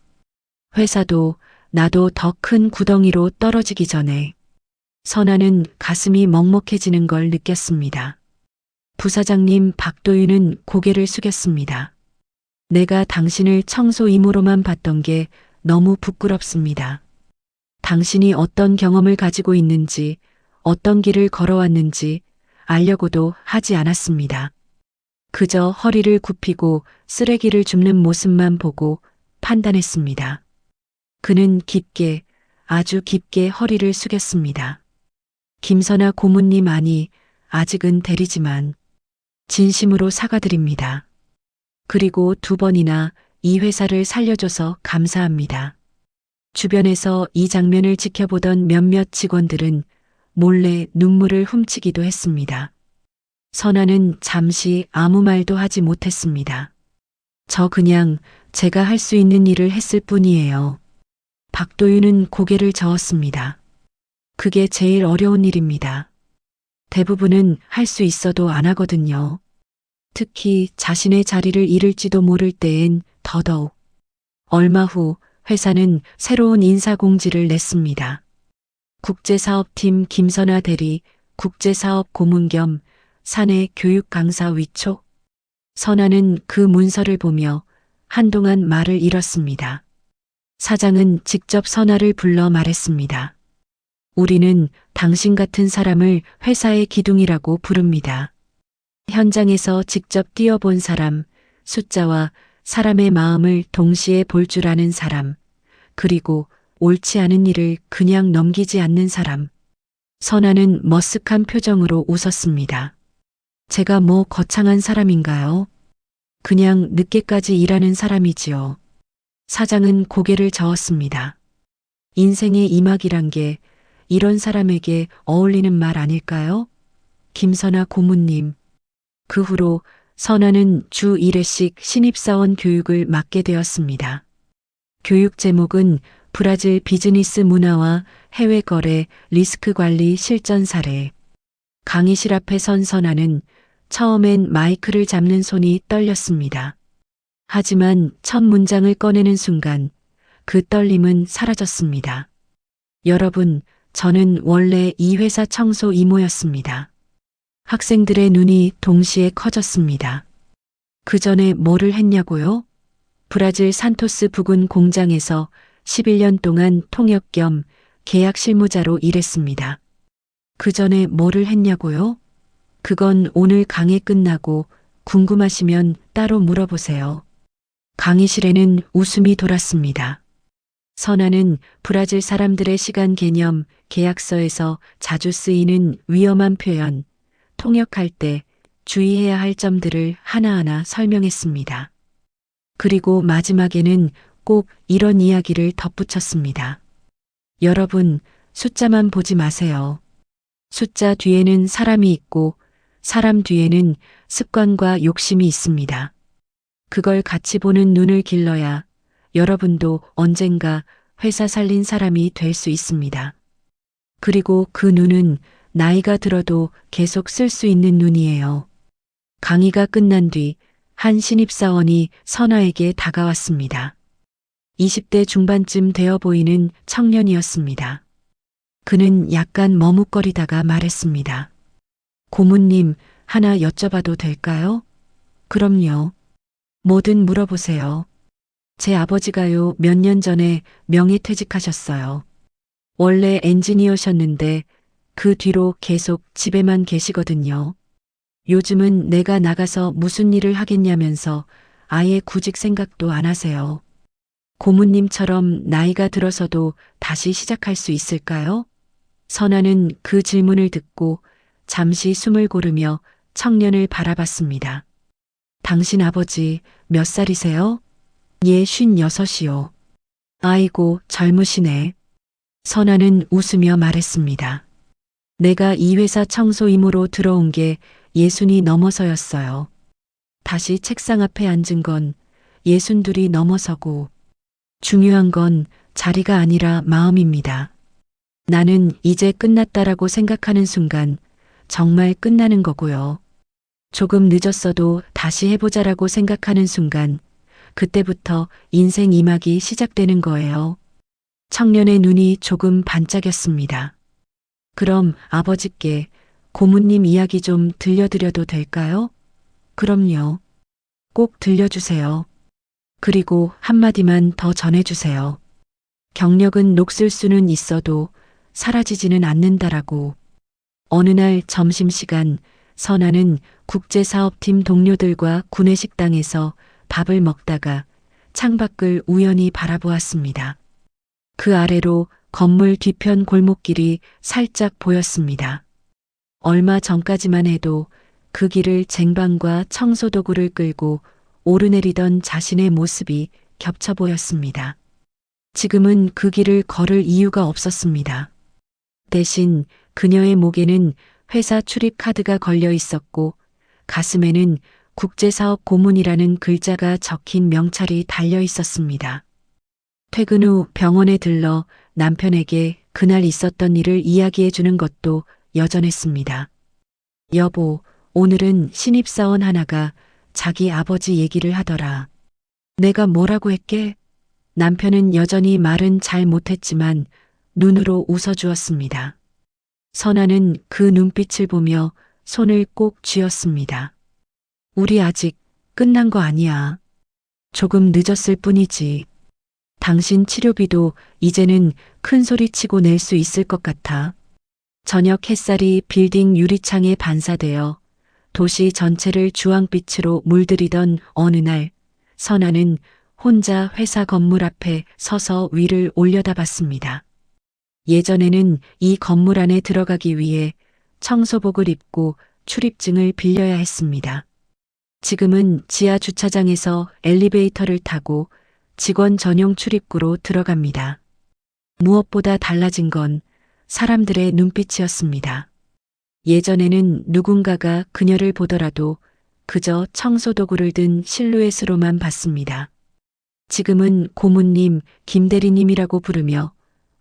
회사도 나도 더 큰 구덩이로 떨어지기 전에 선아는 가슴이 먹먹해지는 걸 느꼈습니다. 부사장님 박도윤은 고개를 숙였습니다. 내가 당신을 청소 이모로만 봤던 게 너무 부끄럽습니다. 당신이 어떤 경험을 가지고 있는지, 어떤 길을 걸어왔는지 알려고도 하지 않았습니다. 그저 허리를 굽히고 쓰레기를 줍는 모습만 보고 판단했습니다. 그는 깊게, 아주 깊게 허리를 숙였습니다. 김선아 고문님 아니, 아직은 대리지만 진심으로 사과드립니다. 그리고 2번이나 이 회사를 살려줘서 감사합니다. 주변에서 이 장면을 지켜보던 몇몇 직원들은 몰래 눈물을 훔치기도 했습니다. 선아는 잠시 아무 말도 하지 못했습니다. 저 그냥 제가 할 수 있는 일을 했을 뿐이에요. 박도윤은 고개를 저었습니다. 그게 제일 어려운 일입니다. 대부분은 할 수 있어도 안 하거든요. 특히 자신의 자리를 잃을지도 모를 때엔 더더욱. 얼마 후 회사는 새로운 인사공지를 냈습니다. 국제사업팀 김선아 대리, 국제사업 고문 겸 사내 교육 강사 위촉. 선아는 그 문서를 보며 한동안 말을 잃었습니다. 사장은 직접 선아를 불러 말했습니다. 우리는 당신 같은 사람을 회사의 기둥이라고 부릅니다. 현장에서 직접 뛰어본 사람, 숫자와 사람의 마음을 동시에 볼 줄 아는 사람, 그리고 옳지 않은 일을 그냥 넘기지 않는 사람. 선아는 머쓱한 표정으로 웃었습니다. 제가 뭐 거창한 사람인가요? 그냥 늦게까지 일하는 사람이지요. 사장은 고개를 저었습니다. 인생의 이막이란 게 이런 사람에게 어울리는 말 아닐까요? 김선아 고문님. 그 후로 선아는 주 1회씩 신입사원 교육을 맡게 되었습니다. 교육 제목은 브라질 비즈니스 문화와 해외 거래 리스크 관리 실전 사례. 강의실 앞에 선 선아는 처음엔 마이크를 잡는 손이 떨렸습니다. 하지만 첫 문장을 꺼내는 순간 그 떨림은 사라졌습니다. 여러분, 저는 원래 이 회사 청소 이모였습니다. 학생들의 눈이 동시에 커졌습니다. 그 전에 뭐를 했냐고요? 브라질 산토스 부근 공장에서 11년 동안 통역 겸 계약 실무자로 일했습니다. 그 전에 뭐를 했냐고요? 그건 오늘 강의 끝나고 궁금하시면 따로 물어보세요. 강의실에는 웃음이 돌았습니다. 선아는 브라질 사람들의 시간 개념, 계약서에서 자주 쓰이는 위험한 표현, 통역할 때 주의해야 할 점들을 하나하나 설명했습니다. 그리고 마지막에는 꼭 이런 이야기를 덧붙였습니다. 여러분, 숫자만 보지 마세요. 숫자 뒤에는 사람이 있고 사람 뒤에는 습관과 욕심이 있습니다. 그걸 같이 보는 눈을 길러야 여러분도 언젠가 회사 살린 사람이 될 수 있습니다. 그리고 그 눈은 나이가 들어도 계속 쓸 수 있는 눈이에요. 강의가 끝난 뒤 한 신입사원이 선아에게 다가왔습니다. 20대 중반쯤 되어 보이는 청년이었습니다. 그는 약간 머뭇거리다가 말했습니다. 고문님, 하나 여쭤봐도 될까요? 그럼요. 뭐든 물어보세요. 제 아버지가요, 몇 년 전에 명예퇴직하셨어요. 원래 엔지니어셨는데 그 뒤로 계속 집에만 계시거든요. 요즘은 내가 나가서 무슨 일을 하겠냐면서 아예 구직 생각도 안 하세요. 고문님처럼 나이가 들어서도 다시 시작할 수 있을까요? 선아는 그 질문을 듣고 잠시 숨을 고르며 청년을 바라봤습니다. 당신 아버지 몇 살이세요? 예, 56이요. 아이고, 젊으시네. 선아는 웃으며 말했습니다. 내가 이 회사 청소 이모로 들어온 게 60이 넘어서였어요. 다시 책상 앞에 앉은 건 62이 넘어서고 중요한 건 자리가 아니라 마음입니다. 나는 이제 끝났다라고 생각하는 순간 정말 끝나는 거고요. 조금 늦었어도 다시 해보자라고 생각하는 순간 그때부터 인생 2막이 시작되는 거예요. 청년의 눈이 조금 반짝였습니다. 그럼 아버지께 고모님 이야기 좀 들려드려도 될까요? 그럼요. 꼭 들려주세요. 그리고 한마디만 더 전해주세요. 경력은 녹슬 수는 있어도 사라지지는 않는다라고. 어느 날 점심시간 선아는 국제사업팀 동료들과 구내식당에서 밥을 먹다가 창밖을 우연히 바라보았습니다. 그 아래로 건물 뒤편 골목길이 살짝 보였습니다. 얼마 전까지만 해도 그 길을 쟁반과 청소도구를 끌고 오르내리던 자신의 모습이 겹쳐 보였습니다. 지금은 그 길을 걸을 이유가 없었습니다. 대신 그녀의 목에는 회사 출입 카드가 걸려 있었고 가슴에는 국제사업 고문이라는 글자가 적힌 명찰이 달려 있었습니다. 퇴근 후 병원에 들러 남편에게 그날 있었던 일을 이야기해 주는 것도 여전했습니다. 여보, 오늘은 신입사원 하나가 자기 아버지 얘기를 하더라. 내가 뭐라고 했게? 남편은 여전히 말은 잘 못했지만 눈으로 웃어주었습니다. 선아는 그 눈빛을 보며 손을 꼭 쥐었습니다. 우리 아직 끝난 거 아니야. 조금 늦었을 뿐이지. 당신 치료비도 이제는 큰 소리치고 낼 수 있을 것 같아. 저녁 햇살이 빌딩 유리창에 반사되어 도시 전체를 주황빛으로 물들이던 어느 날, 선아는 혼자 회사 건물 앞에 서서 위를 올려다봤습니다. 예전에는 이 건물 안에 들어가기 위해 청소복을 입고 출입증을 빌려야 했습니다. 지금은 지하 주차장에서 엘리베이터를 타고 직원 전용 출입구로 들어갑니다. 무엇보다 달라진 건 사람들의 눈빛이었습니다. 예전에는 누군가가 그녀를 보더라도 그저 청소도구를 든 실루엣으로만 봤습니다. 지금은 고모님, 김대리님이라고 부르며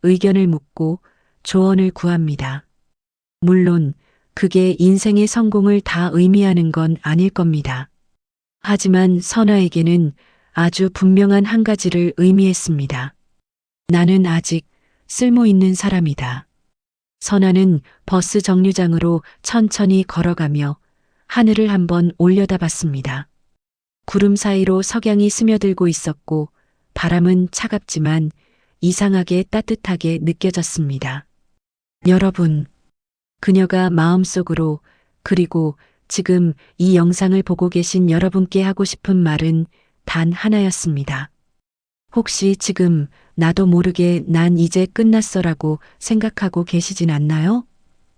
의견을 묻고 조언을 구합니다. 물론 그게 인생의 성공을 다 의미하는 건 아닐 겁니다. 하지만 선아에게는 아주 분명한 한 가지를 의미했습니다. 나는 아직 쓸모 있는 사람이다. 선아는 버스 정류장으로 천천히 걸어가며 하늘을 한번 올려다봤습니다. 구름 사이로 석양이 스며들고 있었고 바람은 차갑지만 이상하게 따뜻하게 느껴졌습니다. 여러분, 그녀가 마음속으로 그리고 지금 이 영상을 보고 계신 여러분께 하고 싶은 말은 단 하나였습니다. 혹시 지금 나도 모르게 난 이제 끝났어라고 생각하고 계시진 않나요?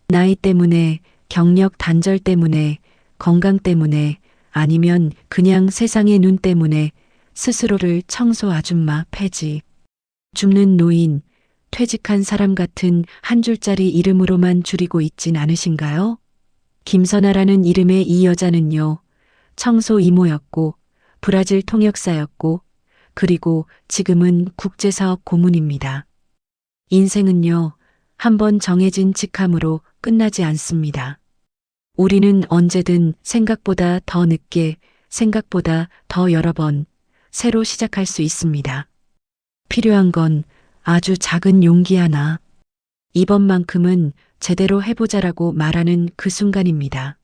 나이 때문에, 경력 단절 때문에, 건강 때문에, 아니면 그냥 세상의 눈 때문에 스스로를 청소 아줌마 폐지, 줍는 노인, 퇴직한 사람 같은 한 줄짜리 이름으로만 줄이고 있진 않으신가요? 김선아라는 이름의 이 여자는요, 청소 이모였고, 브라질 통역사였고, 그리고 지금은 국제사업 고문입니다. 인생은요, 한번 정해진 직함으로 끝나지 않습니다. 우리는 언제든 생각보다 더 늦게, 생각보다 더 여러 번, 새로 시작할 수 있습니다. 필요한 건 아주 작은 용기 하나. 이번만큼은 제대로 해보자라고 말하는 그 순간입니다.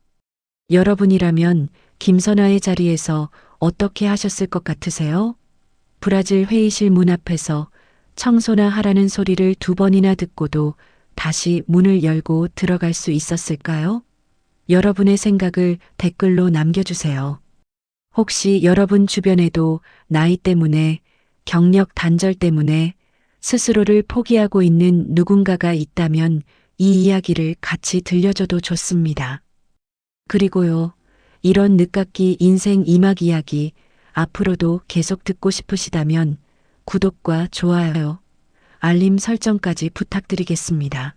여러분이라면 김선아의 자리에서 어떻게 하셨을 것 같으세요? 브라질 회의실 문 앞에서 청소나 하라는 소리를 2번이나 듣고도 다시 문을 열고 들어갈 수 있었을까요? 여러분의 생각을 댓글로 남겨주세요. 혹시 여러분 주변에도 나이 때문에, 경력 단절 때문에 스스로를 포기하고 있는 누군가가 있다면 이 이야기를 같이 들려줘도 좋습니다. 그리고요, 이런 늦깎이 인생 2막 이야기 앞으로도 계속 듣고 싶으시다면 구독과 좋아요, 알림 설정까지 부탁드리겠습니다.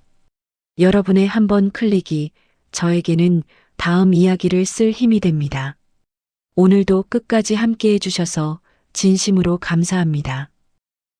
여러분의 한 번 클릭이 저에게는 다음 이야기를 쓸 힘이 됩니다. 오늘도 끝까지 함께 해주셔서 진심으로 감사합니다.